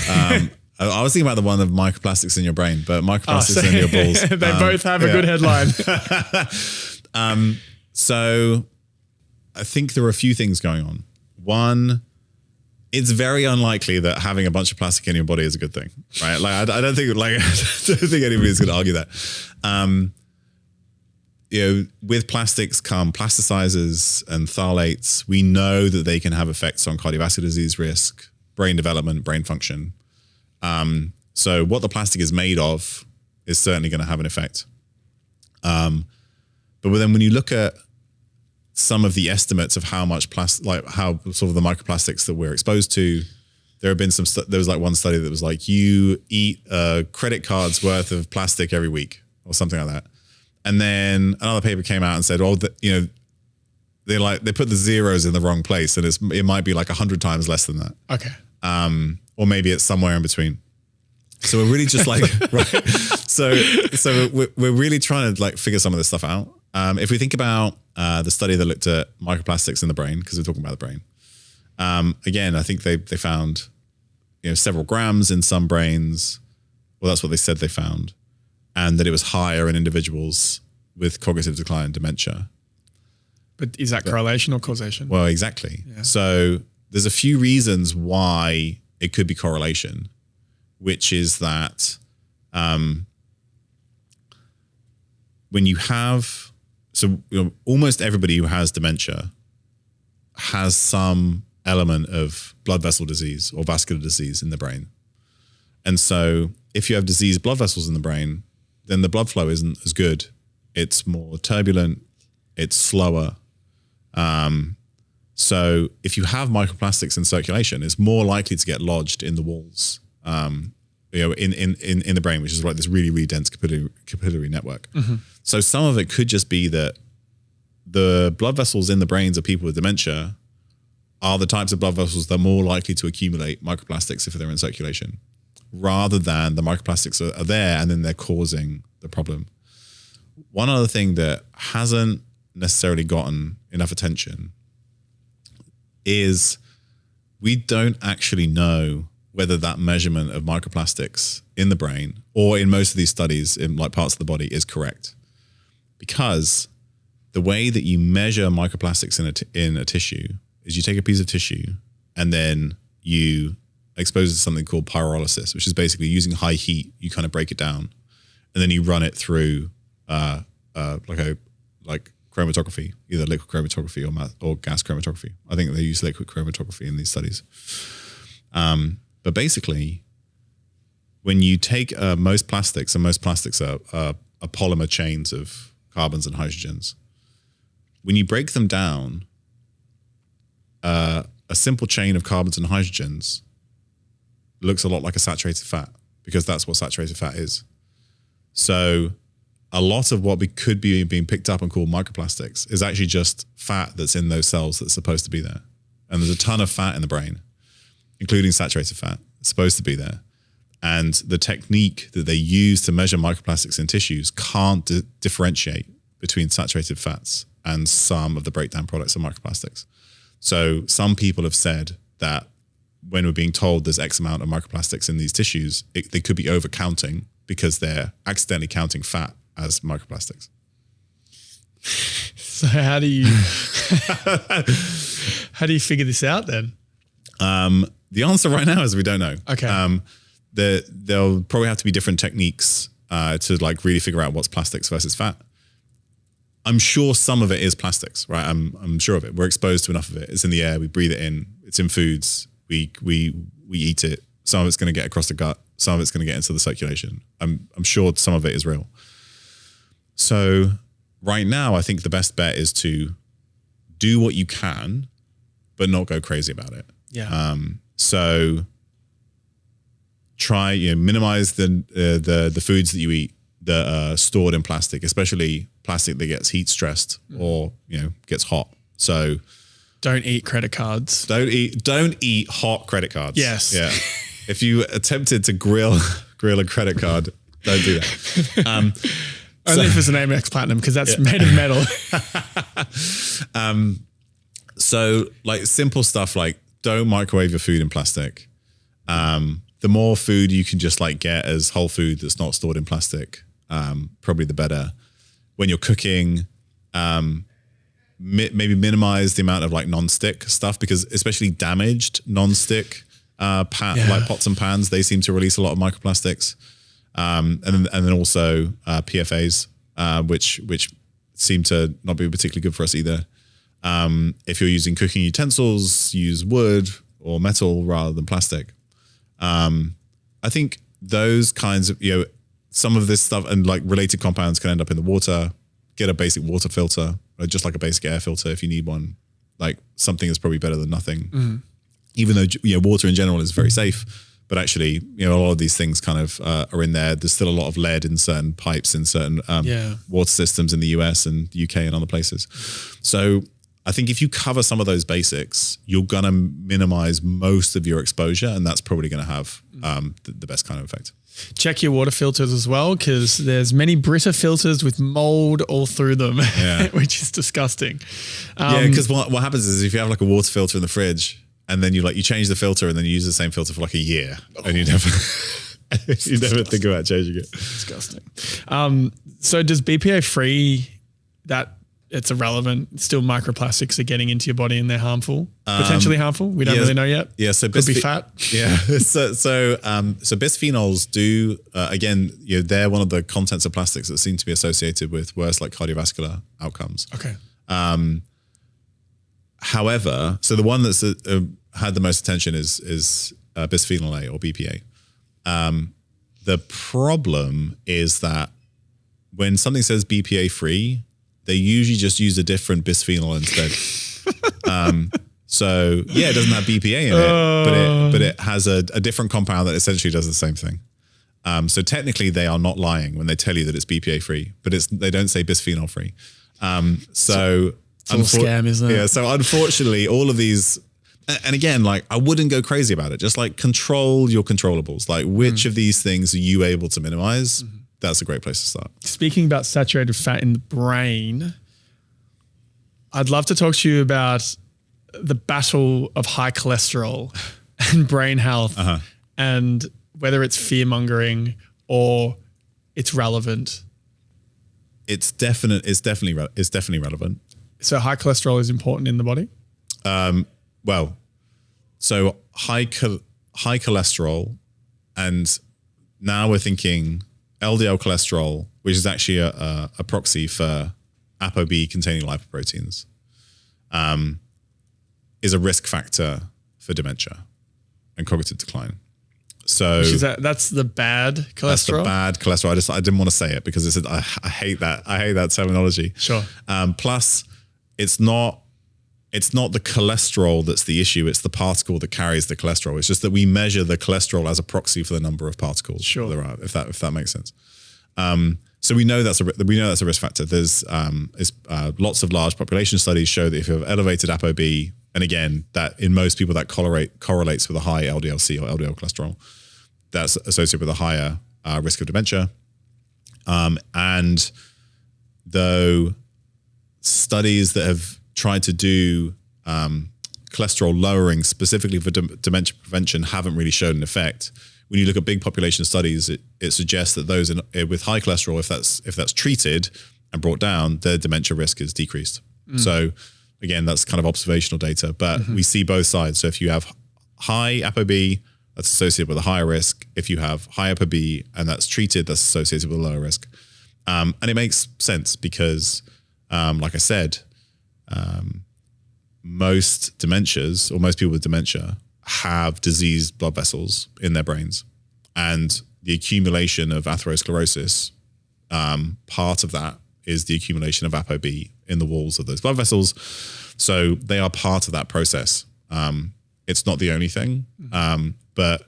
I was thinking about the one of microplastics in your brain, but microplastics in your balls. They both have a good headline. So I think there are a few things going on. One, it's very unlikely that having a bunch of plastic in your body is a good thing, right? Like I don't think anybody's going to argue that. You know, with plastics come plasticizers and phthalates. We know that they can have effects on cardiovascular disease risk, brain development, brain function. So what the plastic is made of is certainly going to have an effect. But then when you look at some of the estimates of how much how sort of the microplastics that we're exposed to, there have been there was like one study that was like, you eat a credit card's worth of plastic every week or something like that. And then another paper came out and said, they put the zeros in the wrong place, and it might be like 100 times less than that. Okay. Or maybe it's somewhere in between. So we're really just like, right. So we're really trying to like figure some of this stuff out. If we think about the study that looked at microplastics in the brain, because we're talking about the brain. Again, I think they found, several grams in some brains. Well, that's what they said they found. And that it was higher in individuals with cognitive decline and dementia. But is that correlation or causation? Well, exactly. Yeah. So there's a few reasons why it could be correlation, which is that when you have, almost everybody who has dementia has some element of blood vessel disease or vascular disease in the brain. And so if you have diseased blood vessels in the brain, then the blood flow isn't as good. It's more turbulent. It's slower. So if you have microplastics in circulation, it's more likely to get lodged in the walls, in the brain, which is like this really, really dense capillary network. Mm-hmm. So some of it could just be that the blood vessels in the brains of people with dementia are the types of blood vessels that are more likely to accumulate microplastics if they're in circulation, rather than the microplastics are there and then they're causing the problem. One other thing that hasn't necessarily gotten enough attention is we don't actually know whether that measurement of microplastics in the brain or in most of these studies in like parts of the body is correct. Because the way that you measure microplastics in a tissue is you take a piece of tissue and then you expose it to something called pyrolysis, which is basically using high heat, you kind of break it down and then you run it through like chromatography, either liquid chromatography or gas chromatography. I think they use liquid chromatography in these studies. But basically, when you take most plastics, and most plastics are polymer chains of carbons and hydrogens, when you break them down, a simple chain of carbons and hydrogens looks a lot like a saturated fat, because that's what saturated fat is. So a lot of what could be being picked up and called microplastics is actually just fat that's in those cells that's supposed to be there. And there's a ton of fat in the brain, including saturated fat, supposed to be there. And the technique that they use to measure microplastics in tissues can't differentiate between saturated fats and some of the breakdown products of microplastics. So some people have said that when we're being told there's X amount of microplastics in these tissues, they could be overcounting because they're accidentally counting fat as microplastics. So how do you figure this out then? The answer right now is we don't know. Okay. There'll probably have to be different techniques to like really figure out what's plastics versus fat. I'm sure some of it is plastics, right? I'm sure of it. We're exposed to enough of it. It's in the air. We breathe it in. It's in foods. We eat it. Some of it's going to get across the gut. Some of it's going to get into the circulation. I'm sure some of it is real. So right now, I think the best bet is to do what you can, but not go crazy about it. Yeah. So try, minimize the foods that you eat that are stored in plastic, especially plastic that gets heat stressed or, gets hot. So don't eat credit cards. Don't eat hot credit cards. Yes. Yeah. If you attempted to grill a credit card, don't do that. Only if it's an Amex Platinum, because that's made of metal. So like simple stuff like don't microwave your food in plastic. The more food you can just like get as whole food that's not stored in plastic, probably the better. When you're cooking, maybe minimize the amount of like non-stick stuff, because especially damaged non-stick like pots and pans, they seem to release a lot of microplastics. And then also PFAs, which seem to not be particularly good for us either. If you're using cooking utensils, use wood or metal rather than plastic. I think those kinds of, some of this stuff and like related compounds can end up in the water. Get a basic water filter, or just like a basic air filter if you need one. Like something is probably better than nothing. Even though water in general is very safe. But actually, a lot of these things kind of are in there. There's still a lot of lead in certain pipes in certain water systems in the US and UK and other places. So I think if you cover some of those basics, you're going to minimize most of your exposure, and that's probably going to have the best kind of effect. Check your water filters as well, because there's many Brita filters with mold all through them, which is disgusting. Because what happens is if you have like a water filter in the fridge, and then you change the filter and then you use the same filter for like a year and you never think about changing it. Disgusting. So does BPA free, that it's irrelevant, still microplastics are getting into your body and they're harmful, potentially harmful? We don't really know yet. Yeah. So could be fat. Yeah. So bisphenols do, again, they're one of the contents of plastics that seem to be associated with worse like cardiovascular outcomes. Okay. However, so the one that's had the most attention is bisphenol A or BPA. The problem is that when something says BPA free, they usually just use a different bisphenol instead. So it doesn't have BPA in it, but it has a different compound that essentially does the same thing. So technically, they are not lying when they tell you that it's BPA free, but they don't say bisphenol free. It's all a scam, isn't it? Yeah. So unfortunately, all of these, and again, like I wouldn't go crazy about it. Just like control your controllables. Like which of these things are you able to minimize? That's a great place to start. Speaking about saturated fat in the brain, I'd love to talk to you about the battle of high cholesterol and brain health and whether it's fear-mongering or it's relevant. It's definitely relevant. So high cholesterol is important in the body? So high cholesterol, and now we're thinking LDL cholesterol, which is actually a proxy for ApoB containing lipoproteins, is a risk factor for dementia and cognitive decline. So that's the bad cholesterol. That's the bad cholesterol. I didn't want to say it because I hate that. I hate that terminology. Sure. Plus, it's not the cholesterol that's the issue. It's the particle that carries the cholesterol. It's just that we measure the cholesterol as a proxy for the number of particles. Sure. There are, if that makes sense. So we know that's a risk factor. There's lots of large population studies show that if you have elevated ApoB, and again, that in most people that correlates with a high LDL-C or LDL cholesterol, that's associated with a higher risk of dementia. And though studies that have tried to do cholesterol lowering specifically for dementia prevention haven't really shown an effect. When you look at big population studies, it suggests that those with high cholesterol, if that's treated and brought down, their dementia risk is decreased. So again, that's kind of observational data, but we see both sides. So if you have high ApoB, that's associated with a higher risk. If you have high ApoB and that's treated, that's associated with a lower risk. And it makes sense because, like I said, most dementias or most people with dementia have diseased blood vessels in their brains, and the accumulation of atherosclerosis, part of that is the accumulation of ApoB in the walls of those blood vessels. So they are part of that process. It's not the only thing, but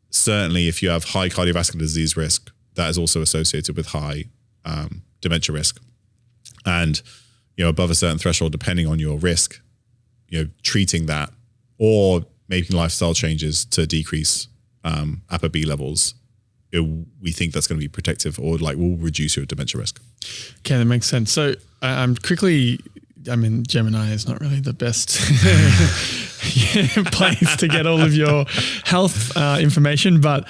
certainly if you have high cardiovascular disease risk, that is also associated with high dementia risk. And above a certain threshold, depending on your risk, treating that or making lifestyle changes to decrease ApoB levels, we think that's going to be protective or will reduce your dementia risk. Okay, that makes sense. So Gemini is not really the best place to get all of your health information, but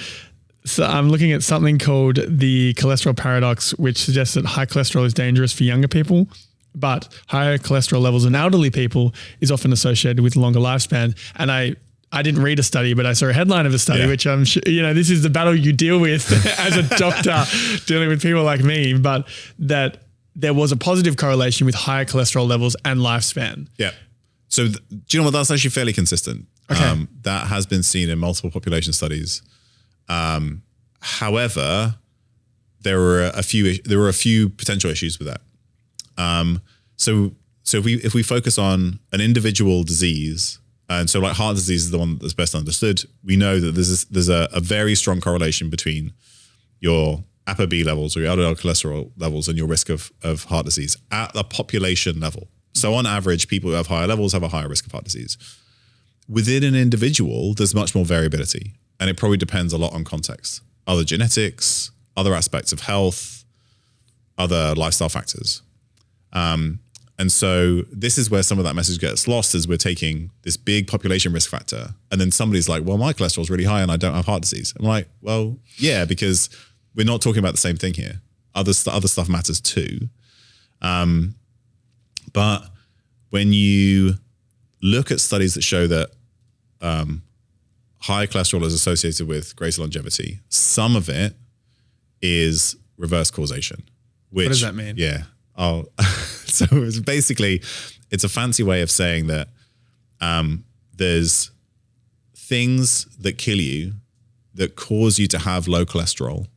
so I'm looking at something called the cholesterol paradox, which suggests that high cholesterol is dangerous for younger people, but higher cholesterol levels in elderly people is often associated with longer lifespan. And I didn't read a study, but I saw a headline of a study, which I'm sure, this is the battle you deal with as a doctor dealing with people like me, but that there was a positive correlation with higher cholesterol levels and lifespan. Yeah. So do you know what? That's actually fairly consistent. Okay. That has been seen in multiple population studies. However, there were a few potential issues with that. So if we focus on an individual disease, and so like heart disease is the one that's best understood, we know that there's a very strong correlation between your ApoB levels or your LDL cholesterol levels and your risk of heart disease at the population level. So on average, people who have higher levels have a higher risk of heart disease. Within an individual, there's much more variability, and it probably depends a lot on context, other genetics, other aspects of health, other lifestyle factors. And so this is where some of that message gets lost, is we're taking this big population risk factor, and then somebody's like, well, my cholesterol is really high and I don't have heart disease. I'm like, well, yeah, because we're not talking about the same thing here. Other stuff matters too. But when you look at studies that show that high cholesterol is associated with greater longevity, some of it is reverse causation. What does that mean? Yeah. So it's basically, it's a fancy way of saying that there's things that kill you that cause you to have low cholesterol.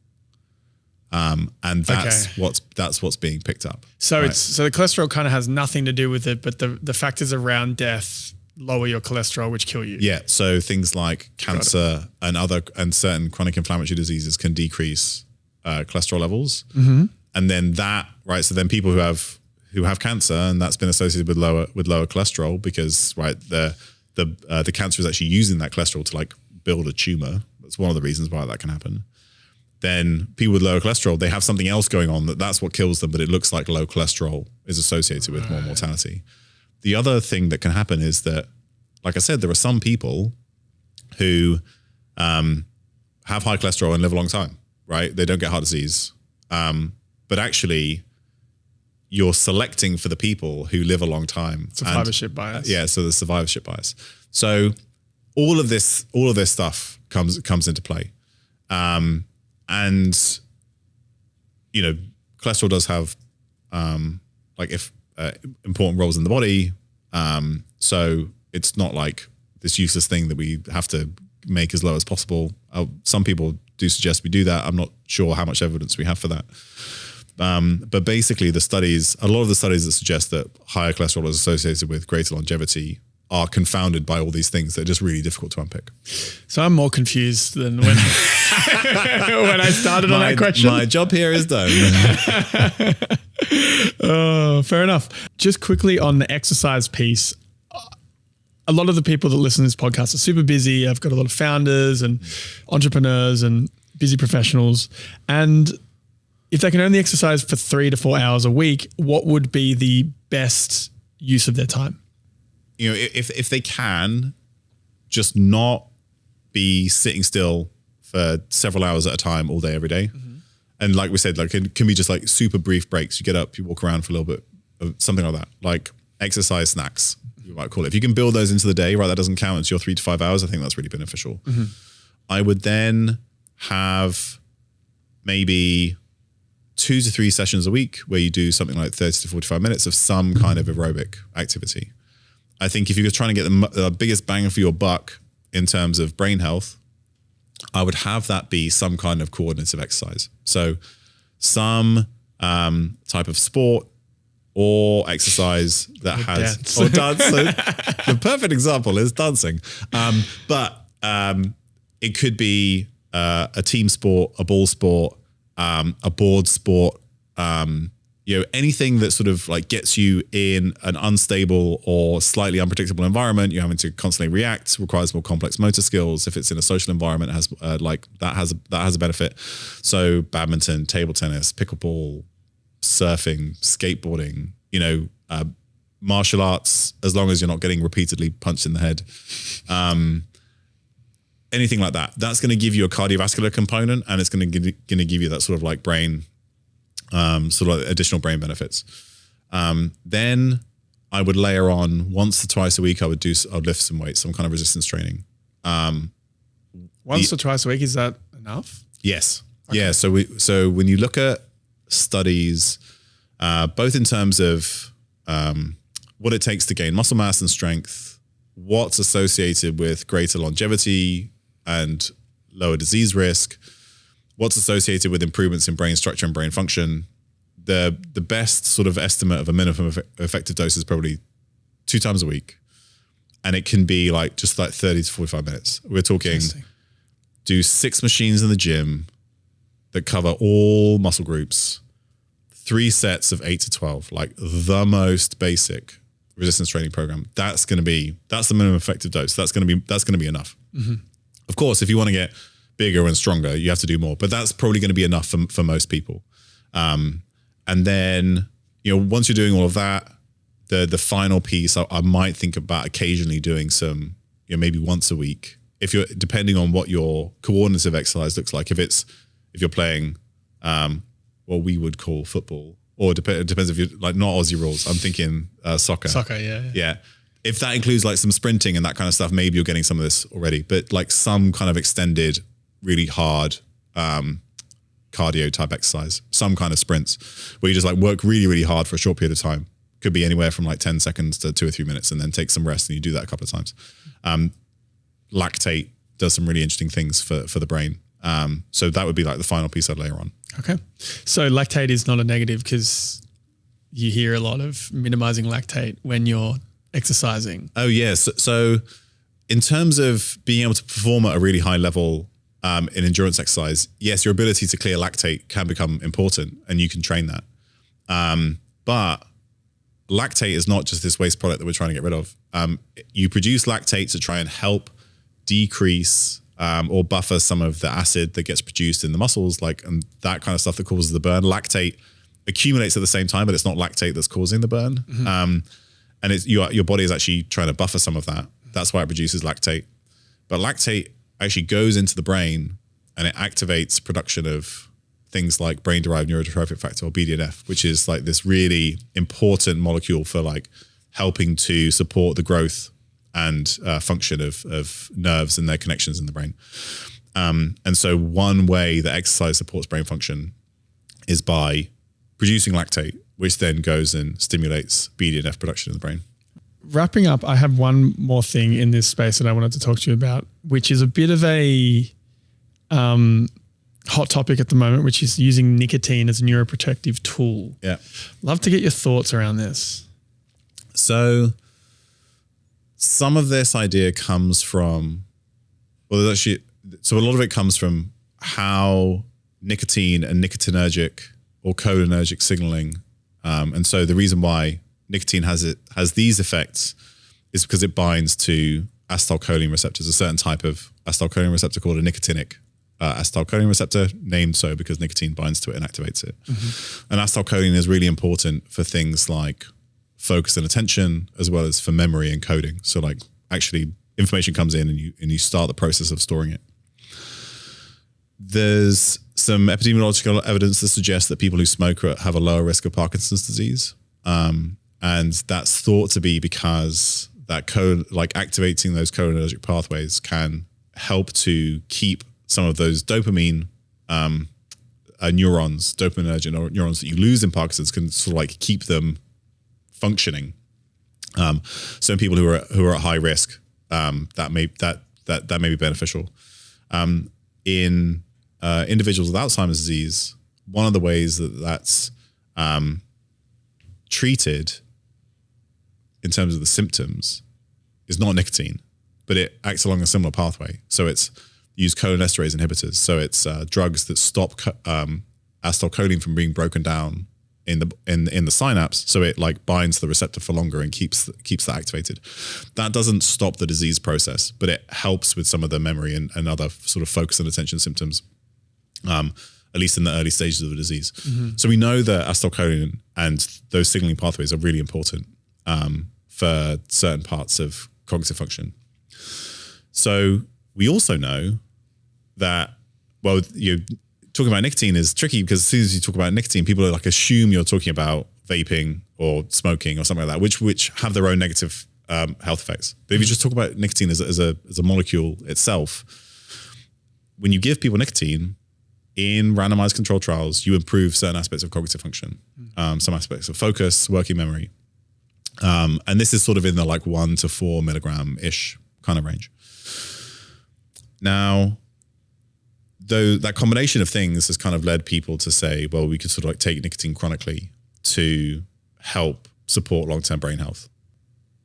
And that's what's being picked up. So so the cholesterol kind of has nothing to do with it, but the factors around death lower your cholesterol, which kill you. Yeah. So things like cancer and certain chronic inflammatory diseases can decrease cholesterol levels. Mm-hmm. And then so then people who have cancer, and that's been associated with lower cholesterol because the cancer is actually using that cholesterol to build a tumor. That's one of the reasons why that can happen. then people with lower cholesterol, they have something else going on that's what kills them, but it looks like low cholesterol is associated with more mortality. The other thing that can happen is that, like I said, there are some people who have high cholesterol and live a long time, right? They don't get heart disease. But actually, you're selecting for the people who live a long time. Survivorship bias. Yeah, so the survivorship bias. So all of this stuff comes into play. And, cholesterol does have important roles in the body. So it's not like this useless thing that we have to make as low as possible. Some people do suggest we do that. I'm not sure how much evidence we have for that. But basically a lot of the studies that suggest that higher cholesterol is associated with greater longevity are confounded by all these things that are just really difficult to unpick. So I'm more confused than when, when I started on that question. My job here is done. Oh, fair enough. Just quickly on the exercise piece, a lot of the people that listen to this podcast are super busy. I've got a lot of founders and entrepreneurs and busy professionals. And if they can only exercise for 3 to 4 hours a week, what would be the best use of their time? If they can just not be sitting still for several hours at a time all day, every day. Mm-hmm. And like we said, like it can be just like super brief breaks. You get up, you walk around for a little bit, something like that, like exercise snacks, you might call it. If you can build those into the day, right, that doesn't count as your 3 to 5 hours. I think that's really beneficial. Mm-hmm. I would then have maybe 2 to 3 sessions a week where you do something like 30 to 45 minutes of some kind of aerobic activity. I think if you're trying to get the biggest bang for your buck in terms of brain health, I would have that be some kind of coordinative exercise. So some type of sport or exercise that has... Or dance. The perfect example is dancing. But it could be a team sport, a ball sport, a board sport, anything that sort of like gets you in an unstable or slightly unpredictable environment. You're having to constantly react, requires more complex motor skills. If it's in a social environment, it has that has a benefit. So badminton, table tennis, pickleball, surfing, skateboarding, martial arts, as long as you're not getting repeatedly punched in the head. Anything like that. That's going to give you a cardiovascular component, and it's going to give you that sort of like brain, sort of like additional brain benefits. Then I would layer on once or twice a week. I would lift some weights, some kind of resistance training. Once or twice a week, is that enough? Yes. Okay. Yeah. So when you look at studies, both in terms of what it takes to gain muscle mass and strength, what's associated with greater longevity and lower disease risk, what's associated with improvements in brain structure and brain function, the best sort of estimate of a minimum effective dose is probably 2 times a week. And it can be like just like 30 to 45 minutes. We're talking do 6 machines in the gym that cover all muscle groups, 3 sets of 8 to 12, like the most basic resistance training program. That's the minimum effective dose. That's going to be enough. Mm-hmm. Of course, if you want to get bigger and stronger, you have to do more, but that's probably going to be enough for most people. And then, once you're doing all of that, the final piece, I might think about occasionally doing some, maybe once a week, depending on what your coordinative exercise looks like. If you're playing, what we would call football, or it depends if you're like not Aussie rules. I'm thinking soccer. Soccer, yeah. If that includes like some sprinting and that kind of stuff, maybe you're getting some of this already. But like some kind of extended, really hard cardio type exercise, some kind of sprints where you just like work really, really hard for a short period of time. Could be anywhere from like 10 seconds to 2 or 3 minutes, and then take some rest, and you do that a couple of times. Lactate does some really interesting things for the brain. So that would be like the final piece I'd layer on. Okay. So lactate is not a negative, because you hear a lot of minimizing lactate when you're exercising. Oh yes. So in terms of being able to perform at a really high level in endurance exercise, yes, your ability to clear lactate can become important, and you can train that. But lactate is not just this waste product that we're trying to get rid of. You produce lactate to try and help decrease or buffer some of the acid that gets produced in the muscles, and that kind of stuff that causes the burn. Lactate accumulates at the same time, but it's not lactate that's causing the burn. And it's your body is actually trying to buffer some of that. That's why it produces lactate. But lactate actually goes into the brain and it activates production of things like brain-derived neurotrophic factor, or BDNF, which is like this really important molecule for like helping to support the growth and function of nerves and their connections in the brain. And so one way that exercise supports brain function is by producing lactate, which then goes and stimulates BDNF production in the brain. Wrapping up, I have one more thing in this space that I wanted to talk to you about, which is a bit of a hot topic at the moment, which is using nicotine as a neuroprotective tool. Yeah. Love to get your thoughts around this. So some of this idea comes from, so a lot of it comes from how nicotine and nicotinergic or cholinergic signaling. And so the reason why nicotine has these effects is because it binds to acetylcholine receptors, a certain type of acetylcholine receptor called a nicotinic acetylcholine receptor, named so because nicotine binds to it and activates it. And acetylcholine is really important for things like focus and attention, as well as for memory and coding. So like actually information comes in and you start the process of storing it. There's some epidemiological evidence that suggests that people who smoke have a lower risk of Parkinson's disease. And that's thought to be because activating those cholinergic pathways can help to keep some of those dopamine dopaminergic neurons that you lose in Parkinson's, can sort of like keep them functioning. So in people who are at high risk, that may be beneficial. In individuals with Alzheimer's disease, one of the ways that's treated in terms of the symptoms is not nicotine, but it acts along a similar pathway. So it's use cholinesterase inhibitors. So it's drugs that stop acetylcholine from being broken down in the synapse. So it like binds the receptor for longer and keeps that activated. That doesn't stop the disease process, but it helps with some of the memory and other sort of focus and attention symptoms, at least in the early stages of the disease. So we know that acetylcholine and those signaling pathways are really important for certain parts of cognitive function. So we also know that, talking about nicotine is tricky because as soon as you talk about nicotine, people are like assume you're talking about vaping or smoking or something like that, which have their own negative health effects. But if you just talk about nicotine as a molecule itself, when you give people nicotine in randomized controlled trials, you improve certain aspects of cognitive function, some aspects of focus, working memory. And this is sort of in the like 1 to 4 milligram-ish kind of range. Now, though that combination of things has kind of led people to say, well, we could sort of like take nicotine chronically to help support long-term brain health.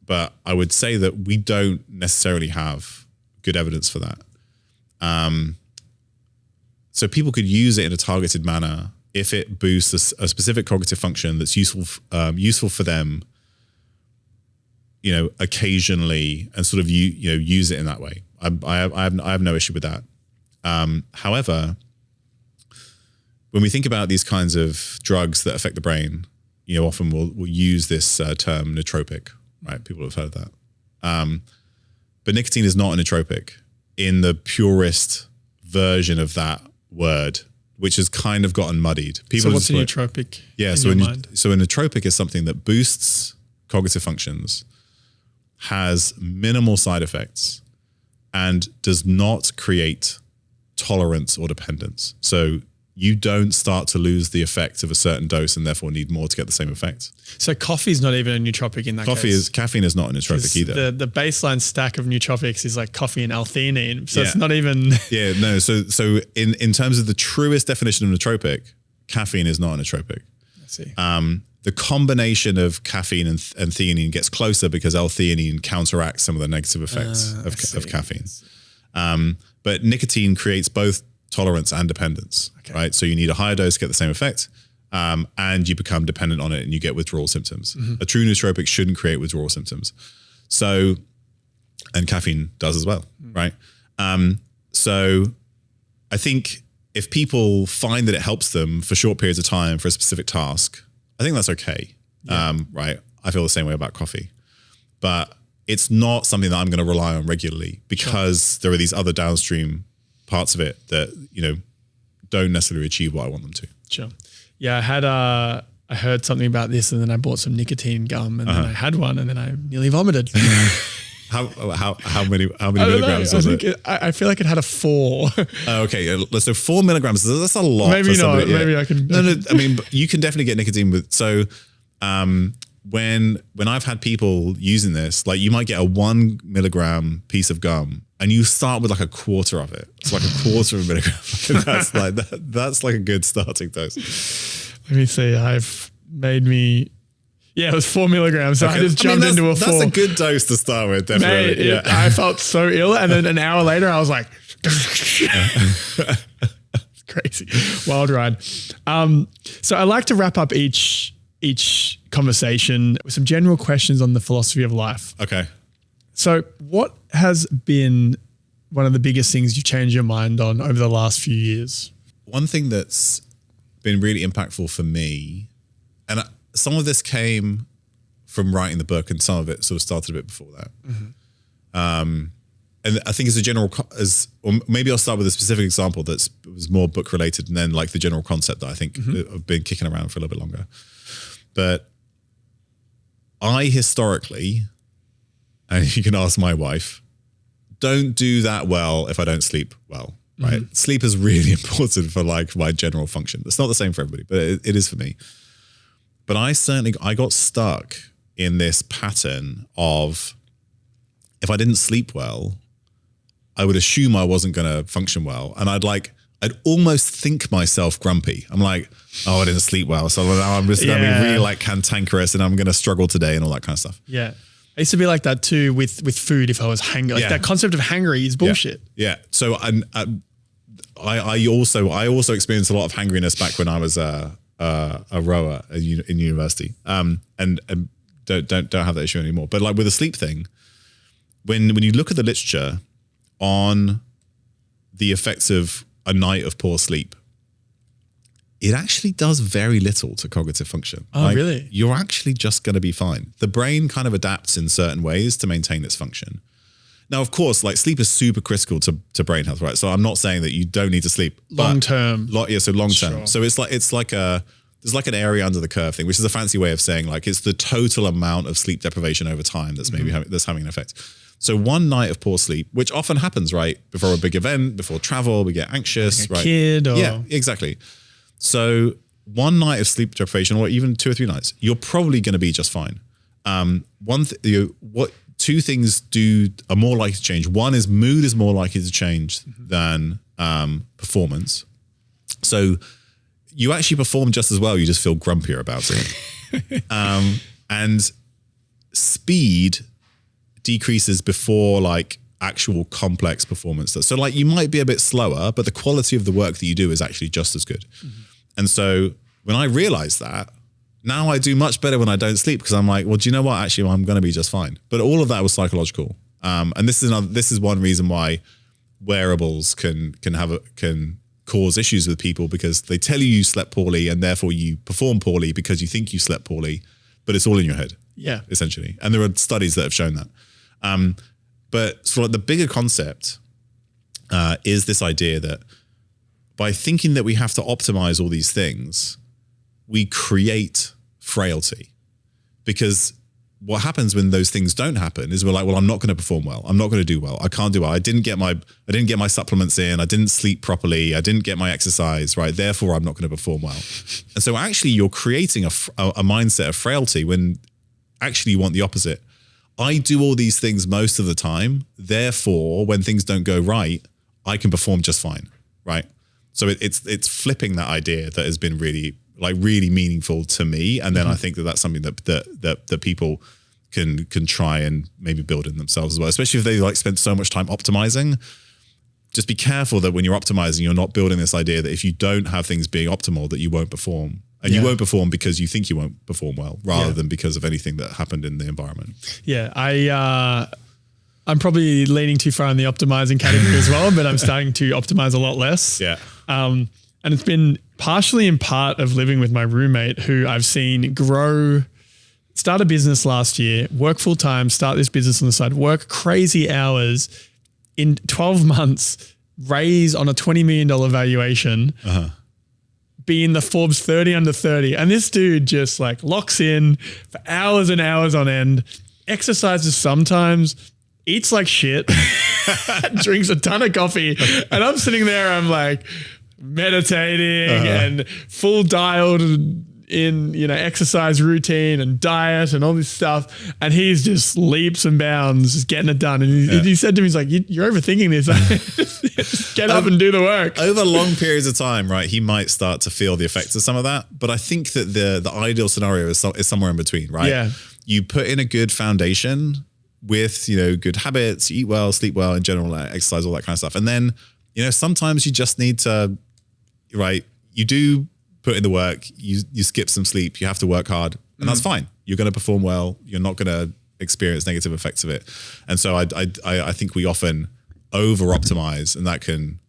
But I would say that we don't necessarily have good evidence for that. So people could use it in a targeted manner if it boosts a specific cognitive function that's useful for them, occasionally, and sort of use it in that way. I have no issue with that. However, when we think about these kinds of drugs that affect the brain, often we'll use this term nootropic, right? People have heard of that. But nicotine is not a nootropic in the purest version of that word, which has kind of gotten muddied. So what's a nootropic? Yeah, so a nootropic is something that boosts cognitive functions, has minimal side effects, and does not create tolerance or dependence. So you don't start to lose the effect of a certain dose and therefore need more to get the same effect. So coffee is not even a nootropic in that case. Caffeine is not a nootropic either. The baseline stack of nootropics is like coffee and L-theanine. So it's not even... Yeah, no. So in terms of the truest definition of nootropic, caffeine is not a nootropic. I see. The combination of caffeine and theanine gets closer because L-theanine counteracts some of the negative effects of caffeine. But nicotine creates both tolerance and dependence, right? So you need a higher dose to get the same effect, and you become dependent on it and you get withdrawal symptoms. A true nootropic shouldn't create withdrawal symptoms. So, and caffeine does as well, right? So I think if people find that it helps them for short periods of time for a specific task, I think that's okay. Right. I feel the same way about coffee, but it's not something that I'm going to rely on regularly because there are these other downstream parts of it that, don't necessarily achieve what I want them to. Sure. Yeah. I heard something about this and then I bought some nicotine gum and then I had one and then I nearly vomited. How many milligrams was it? I feel like it had a 4. Okay. So 4 milligrams, that's a lot. Maybe for not. Somebody, Maybe I can. No, I mean, you can definitely get nicotine with, so, when I've had people using this, like you might get a 1 milligram piece of gum and you start with like a quarter of it. It's like a quarter of a milligram. That's like a good starting dose. Let me see. It was 4 milligrams. So I just jumped into a 4. That's a good dose to start with, definitely. Mate, I felt so ill. And then an hour later I was like, crazy. Wild ride. So I like to wrap up each conversation with some general questions on the philosophy of life. Okay. So what has been one of the biggest things you changed your mind on over the last few years? One thing that's been really impactful for me, and some of this came from writing the book and some of it sort of started a bit before that. And I think as a general, or maybe I'll start with a specific example that was more book related and then like the general concept that I think I've been kicking around for a little bit longer. But I historically, and you can ask my wife, don't do that well if I don't sleep well, right? Sleep is really important for like my general function. It's not the same for everybody, but it is for me. But I got stuck in this pattern of if I didn't sleep well, I would assume I wasn't going to function well. And I'd almost think myself grumpy. I'm like, oh, I didn't sleep well. So now I'm just going to be really like cantankerous and I'm going to struggle today and all that kind of stuff. Yeah. I used to be like that too with food if I was hungry. Like that concept of hangry is bullshit. Yeah. So I also experienced a lot of hangriness back when I was a rower in university. And don't have that issue anymore. But like with the sleep thing, when you look at the literature on the effects of a night of poor sleep, it actually does very little to cognitive function. Oh, really? You're actually just going to be fine. The brain kind of adapts in certain ways to maintain its function. Now, of course, like sleep is super critical to brain health, right? So I'm not saying that you don't need to sleep long term. So long term. Sure. So there's like an area under the curve thing, which is a fancy way of saying like it's the total amount of sleep deprivation over time that's maybe that's having an effect. So one night of poor sleep, which often happens, right? Before a big event, before travel, we get anxious, like a kid or... Yeah, exactly. So one night of sleep deprivation, or even 2 or 3 nights, you're probably going to be just fine. Two things are more likely to change. One is mood is more likely to change than performance. So you actually perform just as well. You just feel grumpier about it. And speed decreases before like actual complex performance. So like you might be a bit slower, but the quality of the work that you do is actually just as good. And so when I realized that, now I do much better when I don't sleep because I'm like, well, do you know what? Actually, I'm going to be just fine. But all of that was psychological. And this is one reason why wearables can cause issues with people, because they tell you slept poorly and therefore you perform poorly because you think you slept poorly, but it's all in your head. Yeah. Essentially. And there are studies that have shown that. But sort of the bigger concept is this idea that by thinking that we have to optimize all these things, we create frailty. Because what happens when those things don't happen is we're like, well, I'm not going to perform well. I'm not going to do well. I can't do well. I didn't get my supplements in. I didn't sleep properly. I didn't get my exercise, right? Therefore, I'm not going to perform well. And so actually you're creating a mindset of frailty when actually you want the opposite. I do all these things most of the time. Therefore, when things don't go right, I can perform just fine, right? So it's flipping that idea that has been really meaningful to me. And then I think that's something that people can try and maybe build in themselves as well, especially if they like spend so much time optimizing. Just be careful that when you're optimizing, you're not building this idea that if you don't have things being optimal, that you won't perform. And you won't perform because you think you won't perform well, rather than because of anything that happened in the environment. Yeah, I'm probably leaning too far in the optimizing category as well, but I'm starting to optimize a lot less. Yeah. And it's been partially in part of living with my roommate who I've seen start a business last year, work full time, start this business on the side, work crazy hours in 12 months, raise on a $20 million valuation, be in the Forbes 30 under 30. And this dude just like locks in for hours and hours on end, exercises sometimes, eats like shit, drinks a ton of coffee. And I'm sitting there, I'm like meditating and full dialed in, exercise routine and diet and all this stuff. And he's just leaps and bounds, just getting it done. And he said to me, he's like, you're overthinking this. Just get up and do the work. Over long periods of time, right, he might start to feel the effects of some of that. But I think that the ideal scenario is somewhere in between, right? Yeah. You put in a good foundation with, good habits, you eat well, sleep well, in general, exercise, all that kind of stuff. And then, sometimes you just need to, right, you do put in the work, you skip some sleep, you have to work hard, and that's fine. You're going to perform well. You're not going to experience negative effects of it. And so I think we often over optimize, and that can,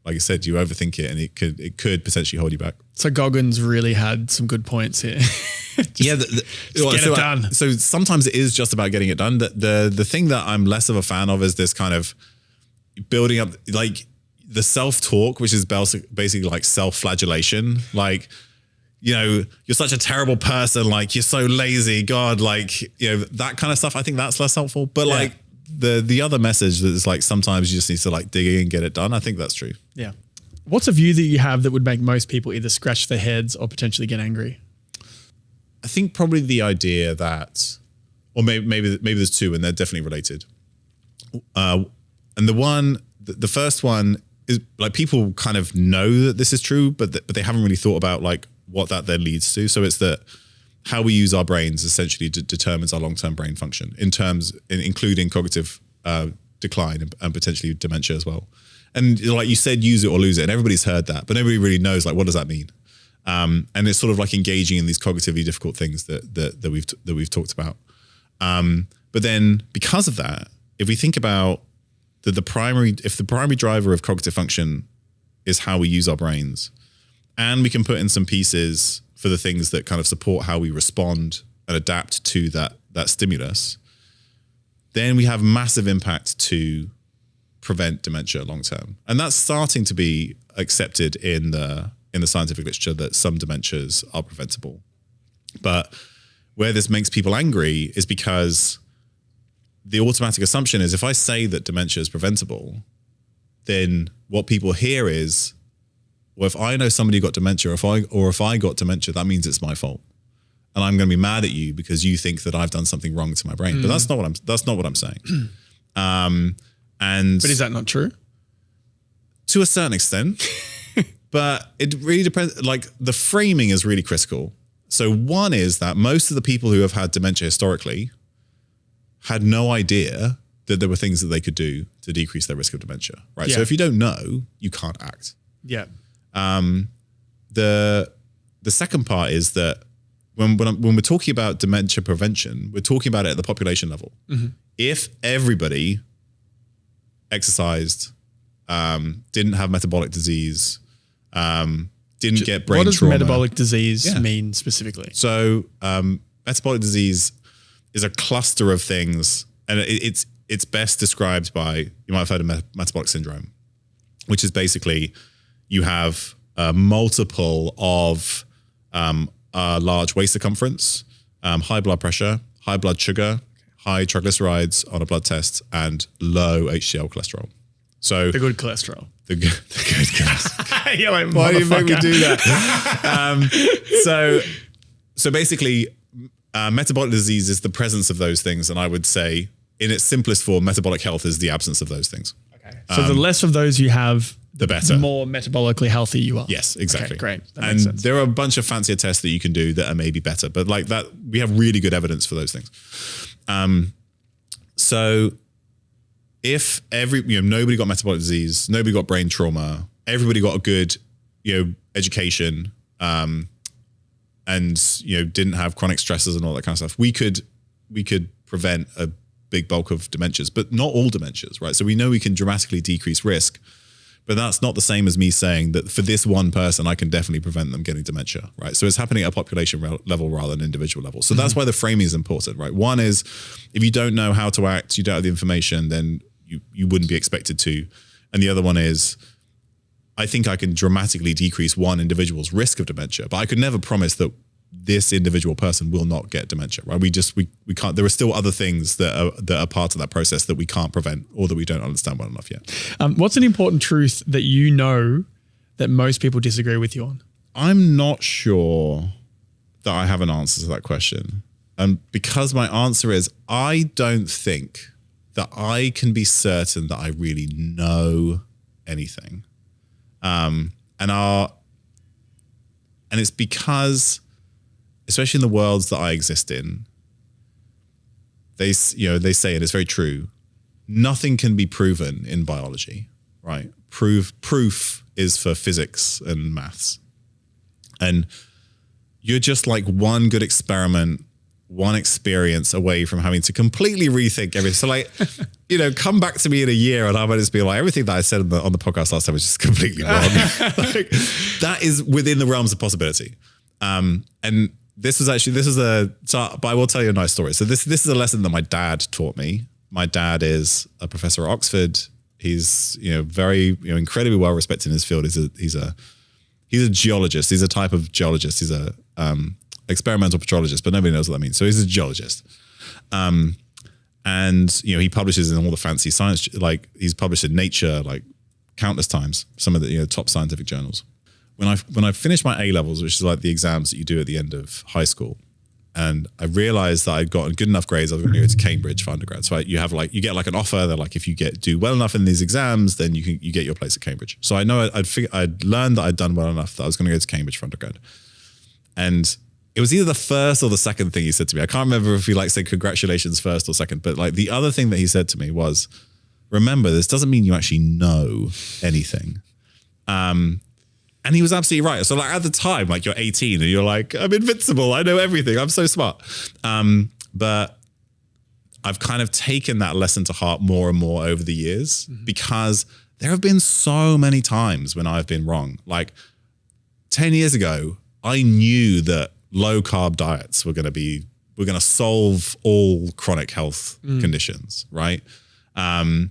like you said, you overthink it, and it could potentially hold you back. So Goggins really had some good points here. Get it done. So sometimes it is just about getting it done. The thing that I'm less of a fan of is this kind of building up, like the self-talk, which is basically like self-flagellation. Like, you're such a terrible person. Like, you're so lazy. God, like, that kind of stuff. I think that's less helpful. But like the other message that is like, sometimes you just need to like dig in and get it done. I think that's true. Yeah. What's a view that you have that would make most people either scratch their heads or potentially get angry? I think probably the idea that, or maybe there's two, and they're definitely related. And the first one is like, people kind of know that this is true, but they haven't really thought about like what that then leads to. So it's that how we use our brains essentially determines our long-term brain function including cognitive decline and potentially dementia as well. And like you said, use it or lose it. And everybody's heard that, but nobody really knows like, what does that mean? And it's sort of like engaging in these cognitively difficult things that we've talked about. But then because of that, if we think about if the primary driver of cognitive function is how we use our brains, and we can put in some pieces for the things that kind of support how we respond and adapt to that stimulus, then we have massive impact to prevent dementia long term. And that's starting to be accepted in the scientific literature, that some dementias are preventable. But where this makes people angry is because the automatic assumption is, if I say that dementia is preventable, then what people hear is, well, if I know somebody got dementia, or if I got dementia, that means it's my fault, and I'm going to be mad at you because you think that I've done something wrong to my brain. But that's not what I'm saying. But is that not true? To a certain extent, but it really depends. Like, the framing is really critical. So one is that most of the people who have had dementia historically had no idea that there were things that they could do to decrease their risk of dementia, right? Yeah. So if you don't know, you can't act. Yeah. The second part is that when we're talking about dementia prevention, we're talking about it at the population level. Mm-hmm. If everybody exercised, didn't have metabolic disease, didn't get brain trauma. What does metabolic disease mean specifically? So metabolic disease is a cluster of things, and it's best described by, you might have heard of metabolic syndrome, which is basically you have multiple of a large waist circumference, high blood pressure, high blood sugar, high triglycerides on a blood test, and low HDL cholesterol. So the good cholesterol. The good cholesterol. You're like, why do you make me do that? So basically, metabolic disease is the presence of those things, and I would say, in its simplest form, metabolic health is the absence of those things. Okay. So the less of those you have, the better. The more metabolically healthy you are. Yes, exactly. Okay, great. That and makes sense. There are a bunch of fancier tests that you can do that are maybe better, but like that, we have really good evidence for those things. So if nobody got metabolic disease, nobody got brain trauma, everybody got a good, education, and didn't have chronic stresses and all that kind of stuff, we could prevent a big bulk of dementias, but not all dementias, right? So we know we can dramatically decrease risk, but that's not the same as me saying that for this one person, I can definitely prevent them getting dementia, right? So it's happening at a population level rather than individual level. So that's why the framing is important, right? One is if you don't know how to act, you don't have the information, then you wouldn't be expected to. And the other one is, I think I can dramatically decrease one individual's risk of dementia, but I could never promise that this individual person will not get dementia, right? We can't, there are still other things that are part of that process that we can't prevent or that we don't understand well enough yet. What's an important truth that you know that most people disagree with you on? I'm not sure that I have an answer to that question. And because my answer is, I don't think that I can be certain that I really know anything. And it's because, especially in the worlds that I exist in, they say, and it's very true, nothing can be proven in biology, right? Proof is for physics and maths. And you're just like one good experiment, one experience away from having to completely rethink everything. So like, come back to me in a year and I might just be like, everything that I said on the podcast last time was just completely wrong. Like, that is within the realms of possibility. And but I will tell you a nice story. So this is a lesson that my dad taught me. My dad is a professor at Oxford. He's, very, incredibly well respected in his field. He's a geologist. He's a type of geologist. He's a, experimental petrologist, but nobody knows what that means. So he's a geologist. And, he publishes in all the fancy science, like he's published in Nature, like countless times, some of the top scientific journals. When I finished my A-levels, which is like the exams that you do at the end of high school, and I realized that I'd gotten good enough grades, I was going to go to Cambridge for undergrad. So you get like an offer. They're like, if you do well enough in these exams, then you get your place at Cambridge. So I know I'd learned that I'd done well enough that I was going to go to Cambridge for undergrad. And it was either the first or the second thing he said to me. I can't remember if he said congratulations first or second, but like the other thing that he said to me was, remember, this doesn't mean you actually know anything. And he was absolutely right. So like at the time, like you're 18 and you're like, I'm invincible. I know everything. I'm so smart. But I've kind of taken that lesson to heart more and more over the years, because there have been so many times when I've been wrong. Like 10 years ago, I knew that low carb diets were going to solve all chronic health conditions. Right. And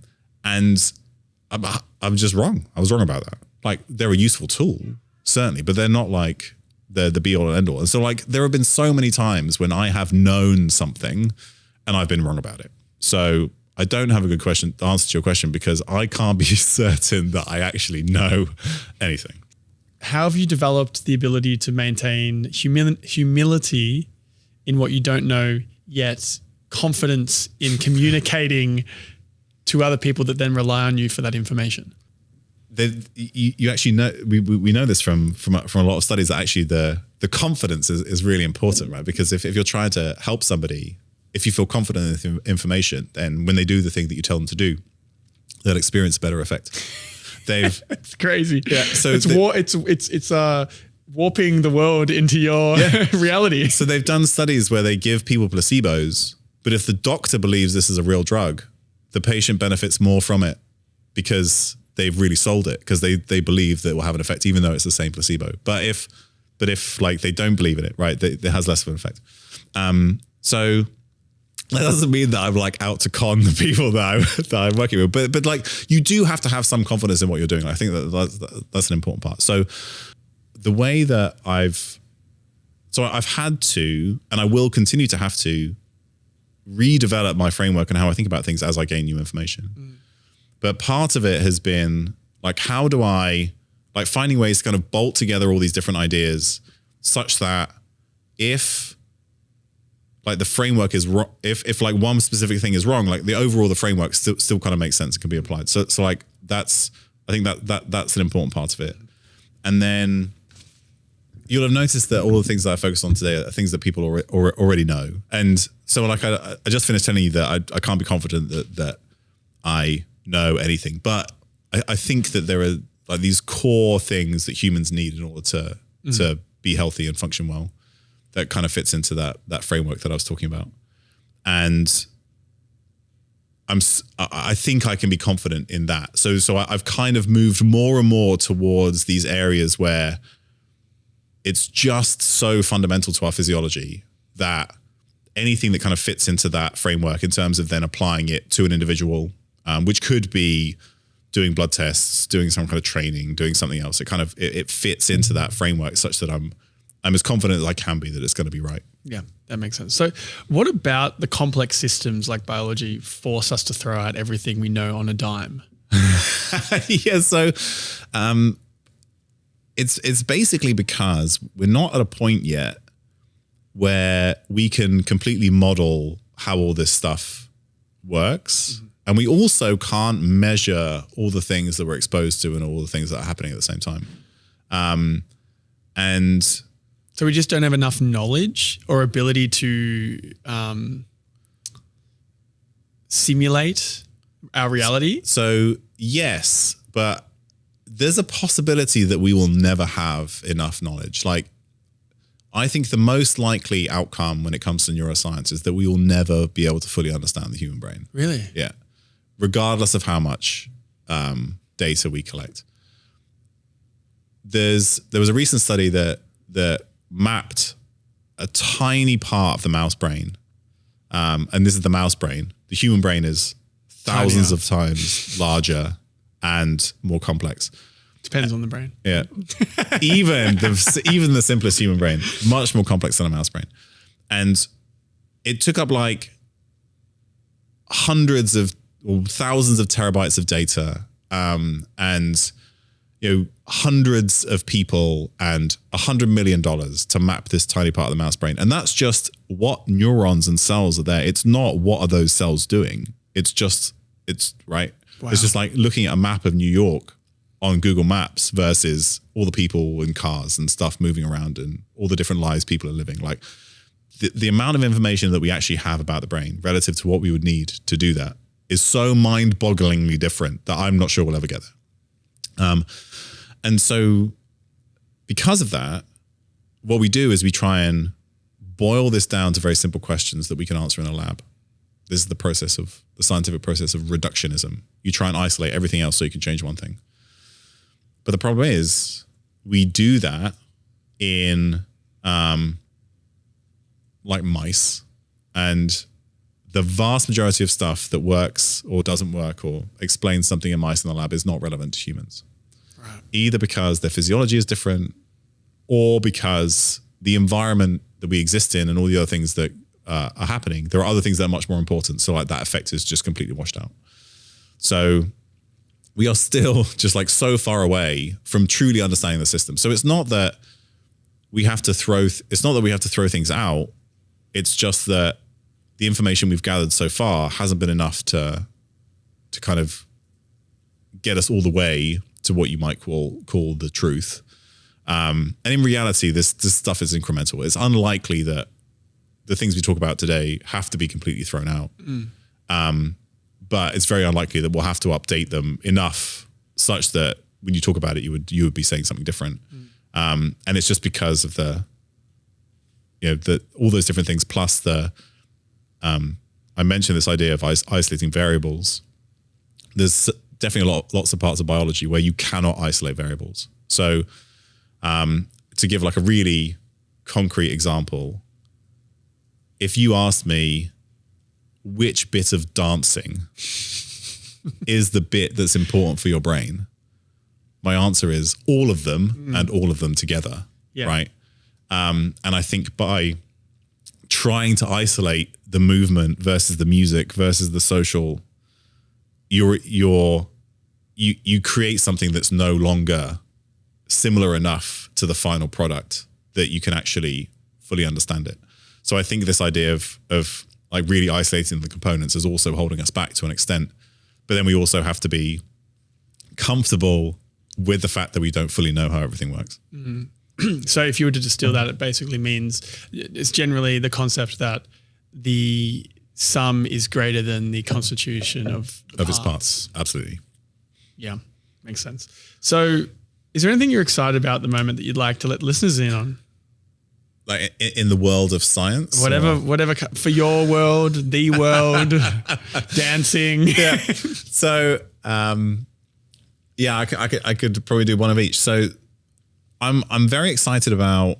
I'm just wrong. I was wrong about that. Like they're a useful tool, certainly, but they're not like the be all and end all. And so like there have been so many times when I have known something and I've been wrong about it. So I don't have a good answer to your question, because I can't be certain that I actually know anything. How have you developed the ability to maintain humility in what you don't know, yet confidence in communicating to other people that then rely on you for that information? You actually know, we know this from a lot of studies, that actually the confidence is really important, right? Because if you're trying to help somebody, if you feel confident in the information, then when they do the thing that you tell them to do, they'll experience better effect. It's crazy. Yeah. So it's warping the world into your reality. So they've done studies where they give people placebos, but if the doctor believes this is a real drug, the patient benefits more from it because they've really sold it, because they believe that it will have an effect, even though it's the same placebo. But if like they don't believe in it, right, it has less of an effect. So that doesn't mean that I'm like out to con the people that I'm working with, but like you do have to have some confidence in what you're doing. I think that's an important part. So the way that I've had to, and I will continue to have to, redevelop my framework and how I think about things as I gain new information. But part of it has been like, how do I like finding ways to kind of bolt together all these different ideas such that if like the framework is wrong, if like one specific thing is wrong, like the framework still kind of makes sense and can be applied. So like I think that's an important part of it. And then you'll have noticed that all the things that I focused on today are things that people already know. And so like I just finished telling you that I can't be confident that I know anything, but I think that there are like these core things that humans need in order to be healthy and function well, that kind of fits into that framework that I was talking about. And I think I can be confident in that. So I've kind of moved more and more towards these areas where it's just so fundamental to our physiology that anything that kind of fits into that framework in terms of then applying it to an individual, which could be doing blood tests, doing some kind of training, doing something else. It fits into that framework such that I'm as confident as I can be that it's going to be right. Yeah, that makes sense. So what about the complex systems like biology force us to throw out everything we know on a dime? Yeah. So it's basically because we're not at a point yet where we can completely model how all this stuff works. Mm-hmm. And we also can't measure all the things that we're exposed to and all the things that are happening at the same time. And so we just don't have enough knowledge or ability to simulate our reality. So yes, but there's a possibility that we will never have enough knowledge. Like, I think the most likely outcome when it comes to neuroscience is that we will never be able to fully understand the human brain. Really? Yeah. Regardless of how much data we collect. There was a recent study that mapped a tiny part of the mouse brain. And this is the mouse brain. The human brain is thousands of times larger and more complex. Depends on the brain. Yeah. Even the simplest human brain, much more complex than a mouse brain. And it took up like hundreds of or thousands of terabytes of data, and hundreds of people and $100 million to map this tiny part of the mouse brain. And that's just what neurons and cells are there. It's not what are those cells doing. It's right. Wow. It's just like looking at a map of New York on Google Maps versus all the people and cars and stuff moving around and all the different lives people are living. Like the amount of information that we actually have about the brain relative to what we would need to do that is so mind-bogglingly different that I'm not sure we'll ever get there. And so because of that, what we do is we try and boil this down to very simple questions that we can answer in a lab. This is the scientific process of reductionism. You try and isolate everything else so you can change one thing. But the problem is we do that in like mice, and the vast majority of stuff that works or doesn't work or explains something in mice in the lab is not relevant to humans. Right. Either because their physiology is different or because the environment that we exist in and all the other things that are happening, there are other things that are much more important. So like that effect is just completely washed out. So we are still just like so far away from truly understanding the system. So it's not that we have to throw things out. It's just that the information we've gathered so far hasn't been enough to kind of get us all the way to what you might call the truth. And in reality, this stuff is incremental. It's unlikely that the things we talk about today have to be completely thrown out. But it's very unlikely that we'll have to update them enough such that when you talk about it, you would be saying something different. And it's just because of all those different things, plus I mentioned this idea of isolating variables. There's definitely lots of parts of biology where you cannot isolate variables. So to give like a really concrete example, if you asked me which bit of dancing is the bit that's important for your brain, my answer is all of them and all of them together. Yeah. Right. And I think by trying to isolate the movement versus the music versus the social, you create something that's no longer similar enough to the final product that you can actually fully understand it. So I think this idea of like really isolating the components is also holding us back to an extent. But then we also have to be comfortable with the fact that we don't fully know how everything works. Mm-hmm. So if you were to distill that, it basically means it's generally the concept that the sum is greater than the constitution of its parts. Absolutely. Yeah, makes sense. So is there anything you're excited about at the moment that you'd like to let listeners in on? like in the world of science, whatever for your world, the world, dancing. Yeah. So, I could probably do one of each. So I'm very excited about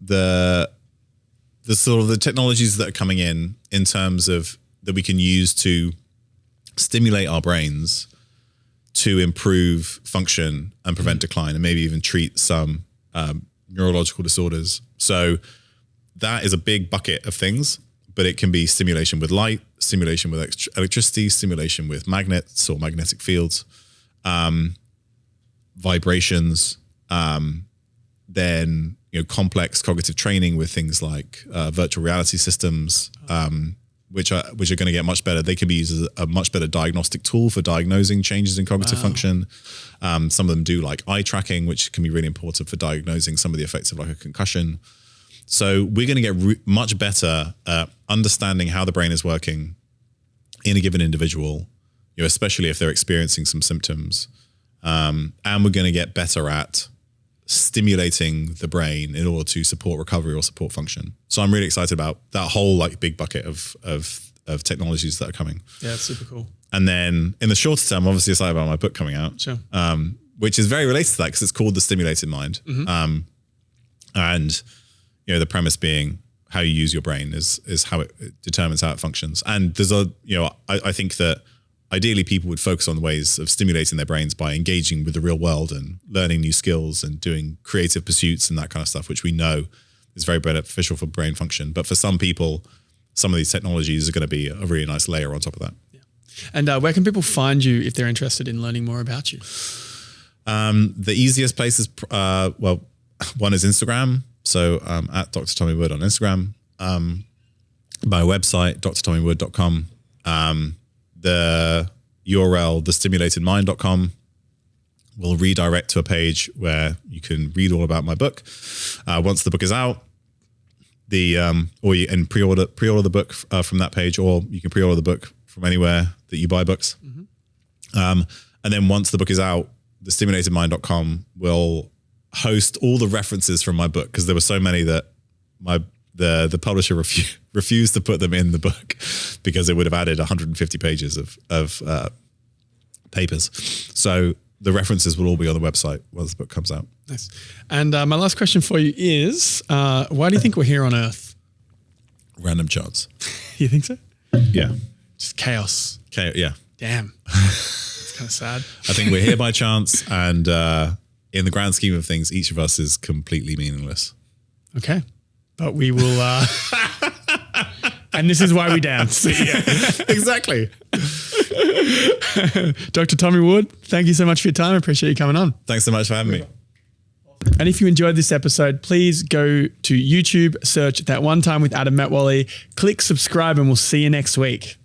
the sort of the technologies that are coming in terms of that we can use to stimulate our brains to improve function and prevent decline, and maybe even treat some neurological disorders. So that is a big bucket of things, but it can be stimulation with light, stimulation with electricity, stimulation with magnets or magnetic fields, vibrations, then complex cognitive training with things like virtual reality systems, which are going to get much better. They can be used as a much better diagnostic tool for diagnosing changes in cognitive function. Some of them do like eye tracking, which can be really important for diagnosing some of the effects of like a concussion. So we're going to get much better at understanding how the brain is working in a given individual, especially if they're experiencing some symptoms. And we're going to get better at stimulating the brain in order to support recovery or support function. So I'm really excited about that whole like big bucket of technologies that are coming. Yeah, it's super cool. And then in the shorter term, obviously excited about my book coming out, sure. Which is very related to that because it's called The Stimulated Mind. Mm-hmm. And the premise being how you use your brain is how it determines how it functions. And there's I think that ideally people would focus on ways of stimulating their brains by engaging with the real world and learning new skills and doing creative pursuits and that kind of stuff, which we know is very beneficial for brain function. But for some people, some of these technologies are going to be a really nice layer on top of that. Yeah. And where can people find you if they're interested in learning more about you? The easiest place is, one is Instagram. So at Dr. Tommy Wood on Instagram. My website, drtommywood.com. The URL, thestimulatedmind.com, will redirect to a page where you can read all about my book. Once the book is out, pre-order the book from that page, or you can pre-order the book from anywhere that you buy books. Mm-hmm. And then once the book is out, thestimulatedmind.com will host all the references from my book, because there were so many that the publisher refused to put them in the book because it would have added 150 pages of papers. So the references will all be on the website once the book comes out. Nice. And my last question for you is, why do you think we're here on Earth? Random chance. You think so? Yeah. Just chaos. Yeah. Damn. It's kind of sad. I think we're here by chance, and in the grand scheme of things, each of us is completely meaningless. Okay. But we will, and this is why we dance. Yeah, exactly. Dr. Tommy Wood, thank you so much for your time. I appreciate you coming on. Thanks so much for having me. And if you enjoyed this episode, please go to YouTube, search That One Time with Adam Metwally, click subscribe, and we'll see you next week.